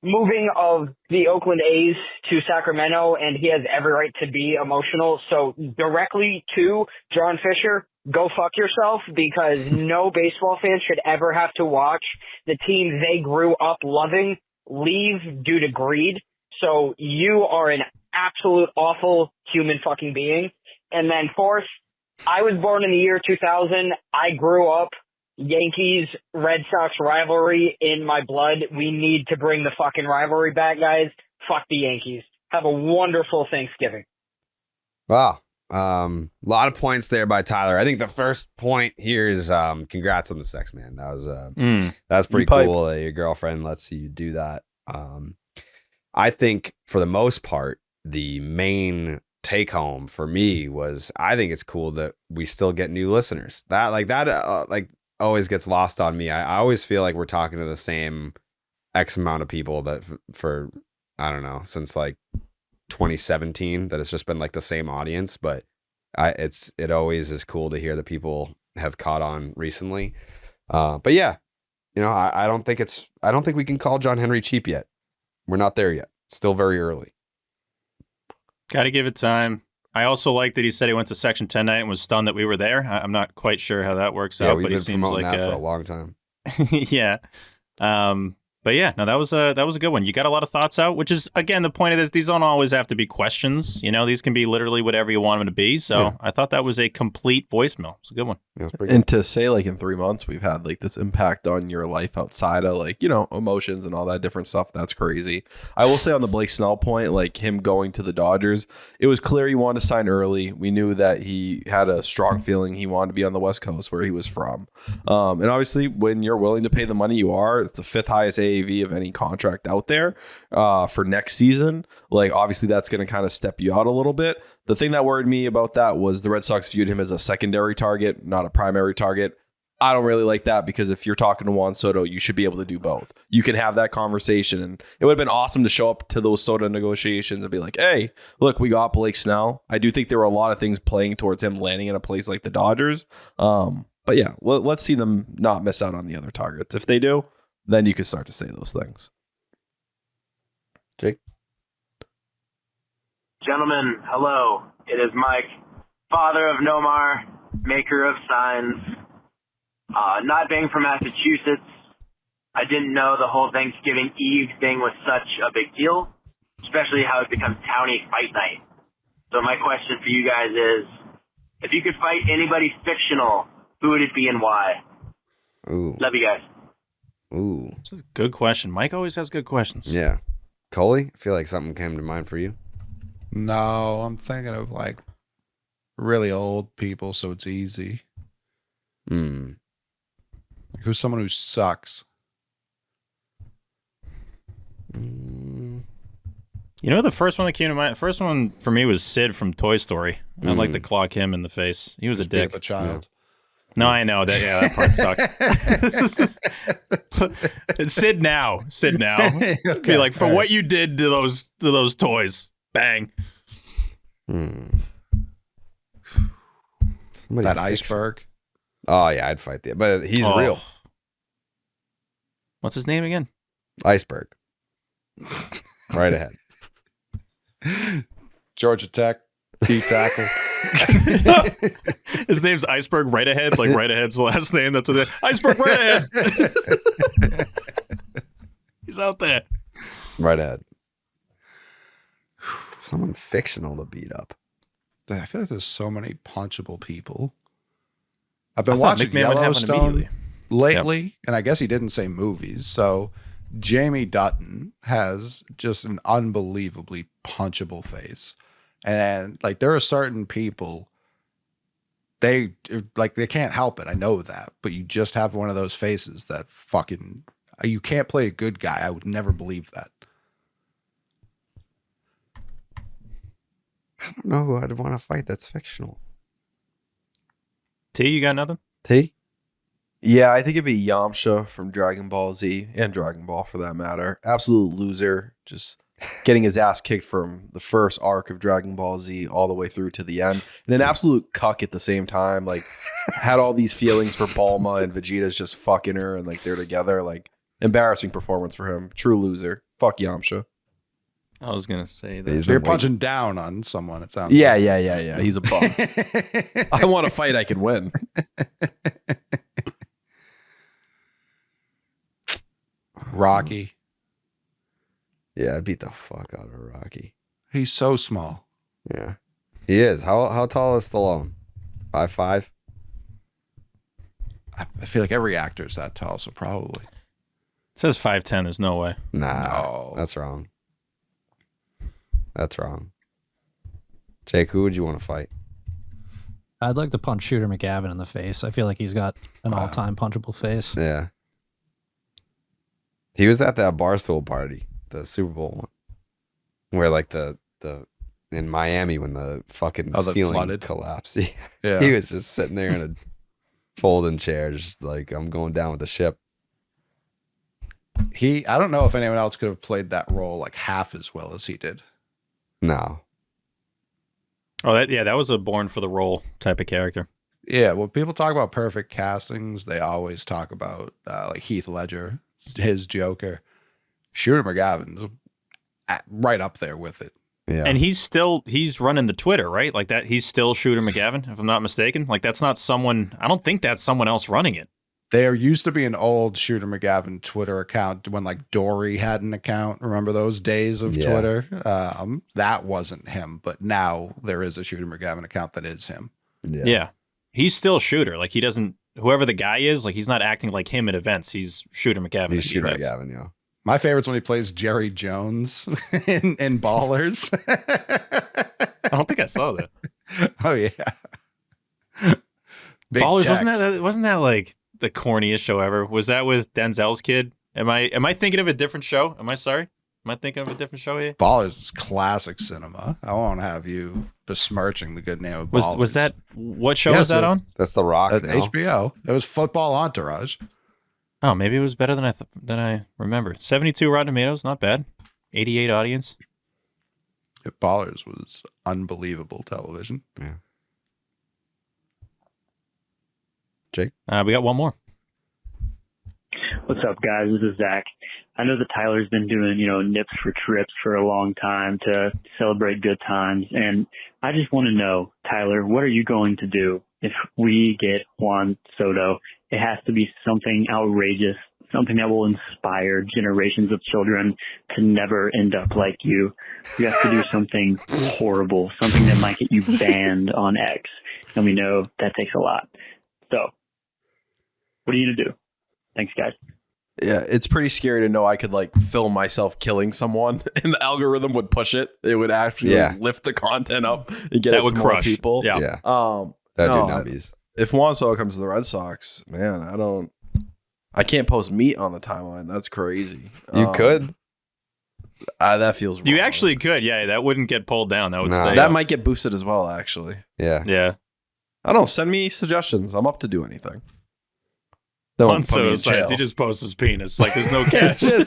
S15: moving of the Oakland A's to Sacramento, and he has every right to be emotional. So directly to John Fisher, go fuck yourself, because no baseball fan should ever have to watch the team they grew up loving leave due to greed. So you are an absolute awful human fucking being. And then fourth, I was born in the year 2000. I grew up Yankees Red Sox rivalry in my blood. We need to bring the fucking rivalry back, guys. Fuck the Yankees. Have a wonderful Thanksgiving.
S1: Wow. A lot of points there by Tyler. I think the first point here is congrats on the sex, man. That was pretty cool that your girlfriend lets you do that. I think for the most part, the main take home for me was I think it's cool that we still get new listeners. That always gets lost on me. I always feel like we're talking to the same X amount of people that for I don't know, since like 2017, that it's just been like the same audience, but it always is cool to hear that people have caught on recently. But yeah, I don't think we can call John Henry cheap yet. We're not there yet. Still very early.
S2: Got to give it time. I also like that he said he went to Section 10 night and was stunned that we were there. I'm not quite sure how that works out,
S1: We've
S2: but
S1: been
S2: he seems
S1: promoting
S2: like
S1: that for a long time.
S2: yeah. But yeah, no, that was a good one. You got a lot of thoughts out, which is, again, the point of this. These don't always have to be questions. These can be literally whatever you want them to be. So yeah. I thought that was a complete voicemail. It's a good one.
S1: Yeah, pretty
S4: and
S1: good.
S4: To say like in 3 months, we've had like this impact on your life outside of like, emotions and all that different stuff. That's crazy. I will say on the Blake Snell point, like him going to the Dodgers, it was clear he wanted to sign early. We knew that he had a strong feeling he wanted to be on the West Coast where he was from. And obviously when you're willing to pay the money you are, it's the 5th highest AAV of any contract out there for next season. Like obviously that's going to kind of step you out a little bit. The thing that worried me about that was the Red Sox viewed him as a secondary target, not a primary target. I don't really like that because if you're talking to Juan Soto, you should be able to do both. You can have that conversation, and it would have been awesome to show up to those Soto negotiations and be like, hey, look, we got Blake Snell. I do think there were a lot of things playing towards him landing in a place like the Dodgers. But yeah, let's see them not miss out on the other targets. If they do, then you can start to say those things.
S1: Jake?
S16: Gentlemen, hello. It is Mike, father of Nomar, maker of signs. Not being from Massachusetts, I didn't know the whole Thanksgiving Eve thing was such a big deal, especially how it becomes Townie Fight Night. So my question for you guys is, if you could fight anybody fictional, who would it be and why?
S1: Ooh.
S16: Love you guys.
S1: Ooh.
S2: That's a good question. Mike always has good questions.
S1: Yeah. Coley, I feel like something came to mind for you.
S3: No, I'm thinking of like really old people, so it's easy. Who's someone who sucks?
S2: The first one that came to mind, first one for me was Sid from Toy Story. I'd like to clock him in the face. He was a dick.
S3: A child.
S2: No, I know that. Yeah, that part sucks. Sid now. Okay. Be like, for what you did to those toys. Bang.
S3: That iceberg.
S1: Oh yeah, I'd fight but he's real.
S2: What's his name again?
S1: Iceberg. Right ahead.
S3: Georgia Tech, D tackle.
S2: His name's Iceberg right ahead. Like right ahead's the last name. That's what they Iceberg right ahead. He's out there.
S1: Right ahead. Someone fictional to beat up.
S3: I feel like there's so many punchable people. I've been
S2: I thought
S3: watching
S2: McMahon would have one
S3: Yellowstone
S2: immediately.
S3: lately, and I guess he didn't say movies. So Jamie Dutton has just an unbelievably punchable face. And like there are certain people, they can't help it. I know that, but you just have one of those faces that fucking, you can't play a good guy. I would never believe that.
S1: I don't know who I'd want to fight that's fictional.
S2: T, you got nothing?
S1: T?
S4: Yeah, I think it'd be Yamcha from Dragon Ball Z and Dragon Ball for that matter. Absolute loser. Just getting his ass kicked from the first arc of Dragon Ball Z all the way through to the end. And an absolute cuck at the same time. Like, had all these feelings for Bulma and Vegeta's just fucking her and like they're together. Like, embarrassing performance for him. True loser. Fuck Yamcha.
S2: I was going to say that.
S3: So you're punching down on someone, it sounds
S4: Yeah.
S3: like.
S4: He's a bum. I want to fight I can win.
S3: Rocky.
S1: Yeah, I'd beat the fuck out of Rocky.
S3: He's so small.
S1: Yeah. He is. How tall is Stallone? 5'5"?
S3: I feel like every actor is that tall, so probably.
S2: It says 5'10". There's no way.
S1: Nah, that's wrong. That's wrong. Jake, who would you want to fight?
S8: I'd like to punch Shooter McGavin in the face. I feel like he's got an all-time punchable face.
S1: Yeah. He was at that Barstool party, the Super Bowl one, where like the in Miami when the fucking ceiling
S3: flooded.
S1: collapsed.
S3: Yeah.
S1: He was just sitting there in a folding chair, just like, I'm going down with the ship.
S3: I don't know if anyone else could have played that role like half as well as he did.
S1: No.
S2: Oh, that was a born for the role type of character.
S3: Yeah, when people talk about perfect castings, they always talk about like Heath Ledger, his Joker. Shooter McGavin's right up there with it.
S1: Yeah.
S2: And he's running the Twitter, right? Like that, he's still Shooter McGavin, if I'm not mistaken. Like that's not someone, I don't think that's someone else running it.
S3: There used to be an old Shooter McGavin Twitter account when like Dory had an account. Remember those days of Twitter? That wasn't him, but now there is a Shooter McGavin account that is him.
S2: Yeah. He's still Shooter. Like he doesn't, whoever the guy is, like he's not acting like him at events. He's Shooter McGavin.
S1: He's Shooter McGavin, yeah.
S3: My favorite's when he plays Jerry Jones in Ballers.
S2: I don't think I saw that.
S3: Oh yeah. Big
S2: Ballers,
S3: text.
S2: wasn't that like the corniest show ever? Was that with Denzel's kid? Am I thinking of a different show? Am I sorry? Am I thinking of a different show here?
S3: Ballers is classic cinema. I won't have you besmirching the good name of Ballers.
S2: Was that what show was that on?
S1: That's The Rock.
S3: At
S1: now.
S3: HBO. It was Football Entourage.
S2: Oh, maybe it was better than I remembered. 72 Rotten Tomatoes, not bad. 88 audience.
S3: Ballers was unbelievable television.
S1: Yeah. Jake?
S2: We got one more.
S17: What's up, guys? This is Zach. I know that Tyler's been doing, nips for trips for a long time to celebrate good times. And I just want to know, Tyler, what are you going to do if we get Juan Soto? It has to be something outrageous, something that will inspire generations of children to never end up like you. You have to do something horrible, something that might get you banned on X. And we know that takes a lot. So, what are you going to do? Thanks, guys.
S4: Yeah, it's pretty scary to know I could like film myself killing someone and the algorithm would push it. It would actually lift the content up and get
S2: That
S4: it
S2: would
S4: to more
S2: crush.
S4: people.
S2: Yeah.
S1: That'd do
S4: no,
S1: numbies.
S4: If Juan Soto comes to the Red Sox, man, I can't post meat on the timeline. That's crazy.
S1: You could.
S4: That feels wrong.
S2: You actually could. Yeah, that wouldn't get pulled down. That would stay
S4: That
S2: up.
S4: might get boosted as well, actually.
S1: Yeah.
S2: Yeah.
S4: I don't know. Send me suggestions. I'm up to do anything. Don't
S2: On
S4: put me in
S2: Soto's sides,
S4: jail.
S2: he just posts his penis. Like there's no caption.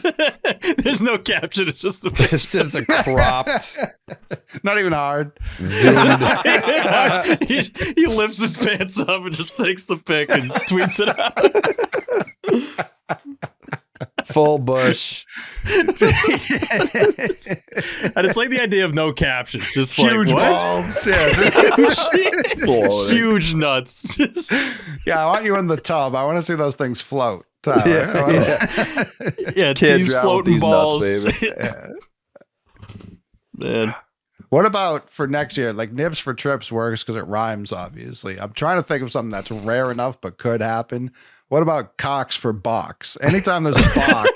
S2: There's no caption. It's just
S1: It's just a cropped,
S3: not even hard.
S1: zoomed.
S2: he lifts his pants up and just takes the pic and tweets it out.
S1: Full bush.
S2: I just like the idea of no caption. Just
S3: Huge
S2: like, what?
S3: balls. Yeah.
S2: Huge nuts.
S3: Yeah, I want you in the tub. I want to see those things float. Tyler.
S2: Yeah,
S4: Can't
S2: T's
S4: drown with
S2: floating
S4: these
S2: balls.
S4: nuts, baby.
S2: Man.
S3: What about for next year? Like Nips for Trips works because it rhymes, obviously. I'm trying to think of something that's rare enough but could happen. What about Cocks for Box? Anytime there's a box,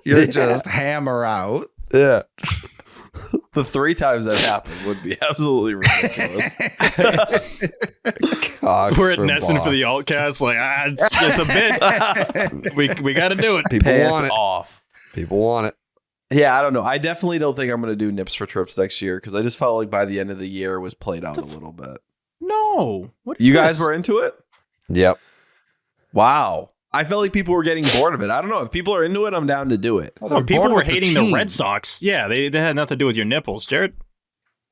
S3: you're just hammer out.
S1: Yeah.
S4: The 3 times that happened would be absolutely ridiculous.
S2: We're at Nesson for the altcast. Like, it's a bit. we got to do it.
S1: People
S4: Pants
S1: want it.
S4: off.
S1: People want it.
S4: Yeah, I don't know. I definitely don't think I'm going to do Nips for Trips next year because I just felt like by the end of the year it was played out a little bit.
S2: No. What is
S4: You
S2: this?
S4: guys were into it?
S1: Yep.
S4: Wow. I felt like people were getting bored of it. I don't know. If people are into it, I'm down to do it.
S2: Oh, people were hating the Red Sox. Yeah, they had nothing to do with your nipples, Jared.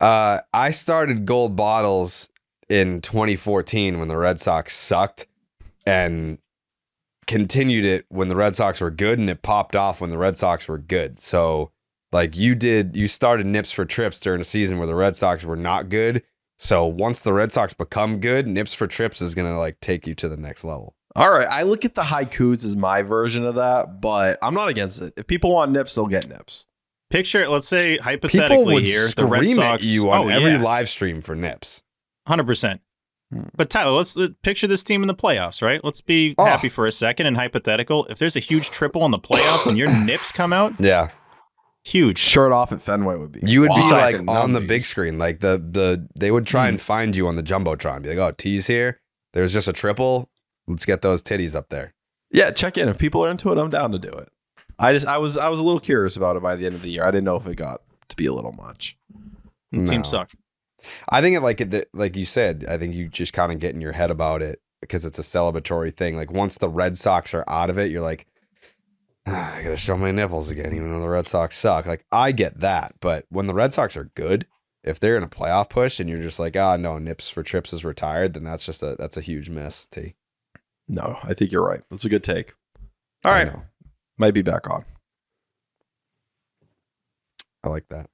S1: I started Gold Bottles in 2014 when the Red Sox sucked and continued it when the Red Sox were good, and it popped off when the Red Sox were good. So like you started Nips for Trips during a season where the Red Sox were not good. So once the Red Sox become good, Nips for Trips is going to like take you to the next level.
S4: All right. I look at the haikus as my version of that, but I'm not against it. If people want nips, they'll get nips.
S2: Picture, let's say
S1: People
S2: hypothetically
S1: would
S2: here, the
S1: scream
S2: Red
S1: at
S2: Sox.
S1: you on every
S2: yeah,
S1: live stream for Nips.
S2: 100%. But Tyler, let's picture this team in the playoffs, right? Let's be happy for a second and hypothetical. If there's a huge triple in the playoffs and your nips come out,
S1: Yeah.
S2: huge.
S4: Shirt off at Fenway would be.
S1: You would be like
S3: Talking
S1: on the
S3: numbies.
S1: big screen, like they would try and find you on the Jumbotron. Be like, oh, T's here. There's just a triple. Let's get those titties up there.
S4: Yeah, check in. If people are into it, I'm down to do it. I was a little curious about it by the end of the year. I didn't know if it got to be a little much.
S2: The team
S1: No.
S2: sucked.
S1: I think like you said, I think you just kind of get in your head about it because it's a celebratory thing. Like once the Red Sox are out of it, you're like, I gotta show my nipples again, even though the Red Sox suck. Like I get that, but when the Red Sox are good, if they're in a playoff push and you're just like, no, Nips for Trips is retired, then that's a huge miss. T.
S4: No, I think you're right. That's a good take. All right. Might be back on.
S1: I like that.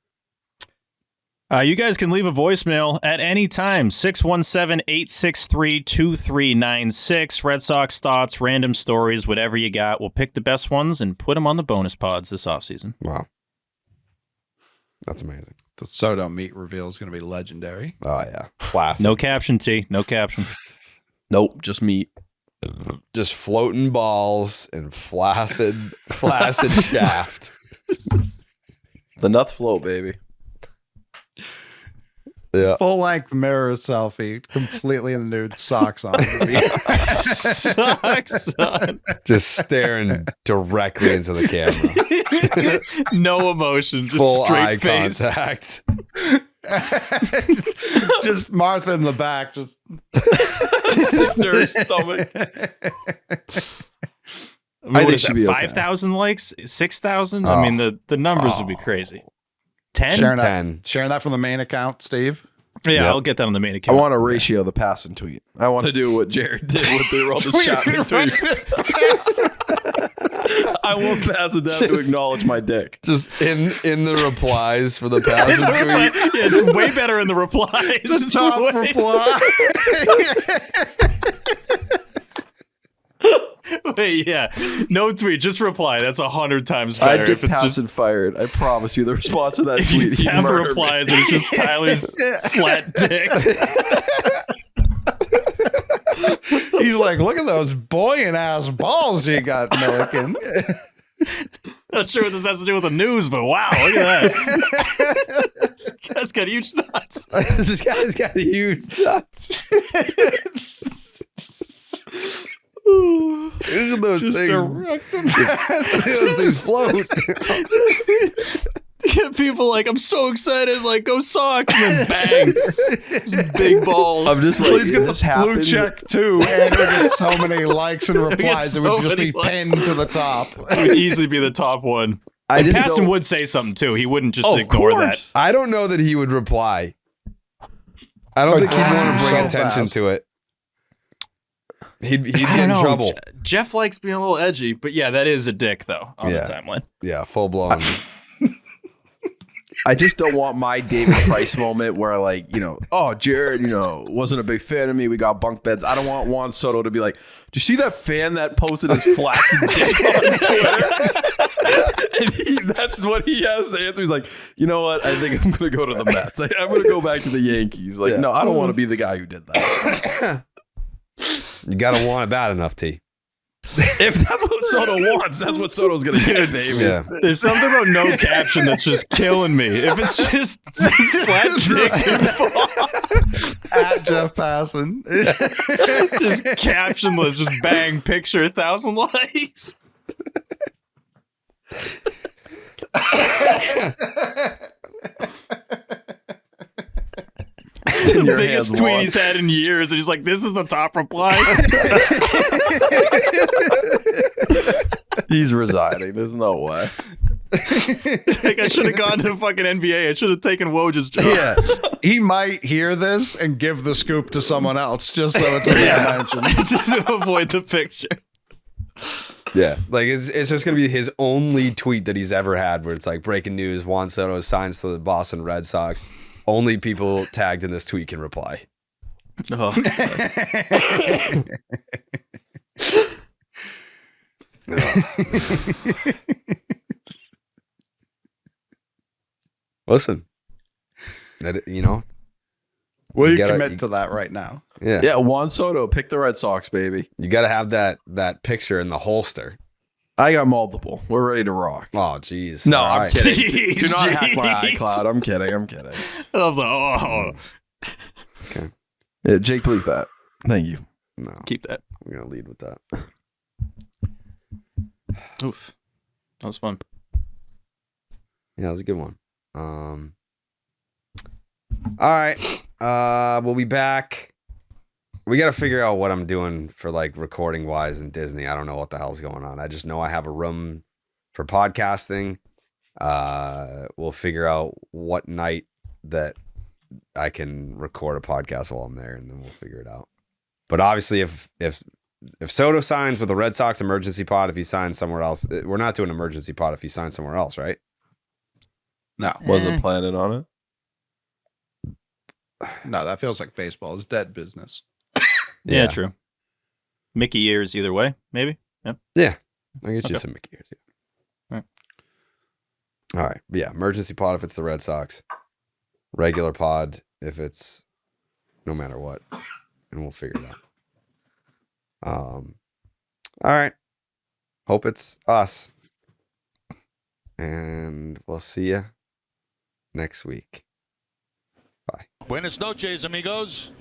S2: You guys can leave a voicemail at any time, 617-863-2396. Red Sox thoughts, random stories, whatever you got. We'll pick the best ones and put them on the bonus pods this offseason.
S1: Wow. That's amazing.
S3: The Soto meat reveal is going to be legendary.
S1: Oh, yeah. Flaccid.
S2: No caption, T. No caption.
S4: Nope, just meat.
S1: Just floating balls and flaccid shaft.
S4: The nuts float, baby.
S1: Yeah.
S3: Full length mirror selfie, completely in the nude, socks on.
S2: Socks on.
S1: Just staring directly into the camera.
S2: No emotion, just
S1: Full
S2: straight
S1: eye
S2: face.
S1: contact.
S3: just Martha in the back, just
S4: Sister her stomach.
S2: I mean,
S4: I
S2: what
S4: think
S2: is
S4: she'd
S2: that,
S4: be okay.
S2: 5,000 likes? 6,000?
S1: Oh.
S2: I mean, the numbers would be crazy. 10?
S3: Sharing that from the main account, Steve.
S2: Yeah,
S1: Yep.
S2: I'll get that on the main
S4: I
S2: account.
S4: want to ratio the pass and tweet. I want to do what Jared did with the roll the shot and tweet. I won't pass it down to
S1: Just-
S4: acknowledge my dick.
S1: Just in the replies for the pass and tweet.
S2: Yeah, it's way better in the replies.
S3: The top reply.
S2: Wait, yeah. No tweet, just reply. That's 100 times
S4: I'd
S2: better.
S4: get
S2: If it's
S4: passed
S2: just
S4: and fired. I promise you the response to that
S2: if you
S4: tweet. he'd
S2: tap the
S4: murder me.
S2: replies and it's just Tyler's flat dick.
S3: He's like, look at those buoyant ass balls you got, Milliken.
S2: Not sure what this has to do with the news, but wow, look at that. This guy's got huge nuts.
S1: This guy's got huge nuts. Look at those things. Those things float.
S2: Get people like, I'm so excited, like, go Sox, and then bang. Just big balls.
S4: I'm just like,
S3: Please get
S4: this
S3: the blue
S4: happens.
S3: check too, and we get so many likes and replies. It would
S2: so
S3: just
S2: many
S3: be
S2: likes.
S3: pinned to the top.
S2: It would easily be the top one.
S4: I
S2: And
S4: just
S2: Paston
S4: don't-
S2: would say something too. He wouldn't just
S4: Oh, of
S2: ignore
S4: course.
S1: I don't know that he would reply. I don't think he'd want to bring
S3: So
S1: attention
S3: fast.
S1: to it. He'd
S2: I
S1: get
S2: don't
S1: in
S2: know.
S1: trouble.
S2: Jeff likes being a little edgy, but yeah, that is a dick though on
S1: Yeah.
S2: the timeline.
S1: Yeah, full blown.
S4: I just don't want my David Price moment where like, oh, Jared, wasn't a big fan of me. We got bunk beds. I don't want Juan Soto to be like, do you see that fan that posted his flaccid dick on Twitter? And that's what he has to answer. He's like, you know what? I think I'm going to go to the Mets. I'm going to go back to the Yankees. Like, no, I don't want to be the guy who did that.
S1: You got to want it bad enough, T.
S4: If that's what Soto wants, that's what Soto's going to get, baby.
S1: Yeah.
S2: There's something about no caption that's just killing me. If it's just flat dick
S3: At Jeff Passan.
S2: just captionless, just bang, picture, 1,000 likes. The biggest tweet he's had in years, and he's like, "This is the top reply."
S4: He's resigning. There's no way.
S2: Like, I should have gone to fucking NBA. I should have taken Woj's job.
S3: Yeah, he might hear this and give the scoop to someone else just so it's a mention.
S2: Just to avoid the picture.
S1: Yeah, like it's just gonna be his only tweet that he's ever had, where it's like breaking news: Juan Soto signs to the Boston Red Sox. Only people tagged in this tweet can reply.
S2: Oh.
S1: Listen, that
S3: Will you
S1: gotta-
S3: commit to that right now?
S1: Yeah,
S4: Yeah, Juan Soto, pick the Red Sox, baby.
S1: you got to have that picture in the holster.
S4: I got multiple. We're ready to rock.
S1: Oh, jeez.
S4: No,
S1: All
S4: I'm
S1: right.
S4: kidding.
S2: Jeez,
S4: Do not hack my
S2: jeez.
S4: iCloud. I'm kidding.
S2: I love the oh.
S1: Okay,
S4: Yeah, Jake, bleep that. Thank you.
S1: no,
S2: Keep that.
S1: we're gonna lead with that.
S2: Oof. That was fun.
S1: Yeah, that was a good one. All right. We'll be back. We got to figure out what I'm doing for like recording wise in Disney. I don't know what the hell's going on. I just know I have a room for podcasting. We'll figure out what night that I can record a podcast while I'm there, and then we'll figure it out. But obviously, if Soto signs with the Red Sox emergency pod, if he signs somewhere else, we're not doing emergency pod if he signs somewhere else, right?
S3: No.
S4: Wasn't planning on it.
S3: No, that feels like baseball is dead business.
S2: Yeah, true. Mickey ears either way, maybe. Yeah.
S1: Yeah. I get you
S2: Okay.
S1: some Mickey ears.
S2: All right.
S1: All right. But yeah, emergency pod if it's the Red Sox. Regular pod if it's no matter what. And we'll figure it out. All right. Hope it's us. And we'll see you next week. Bye.
S18: Buenas noches, amigos.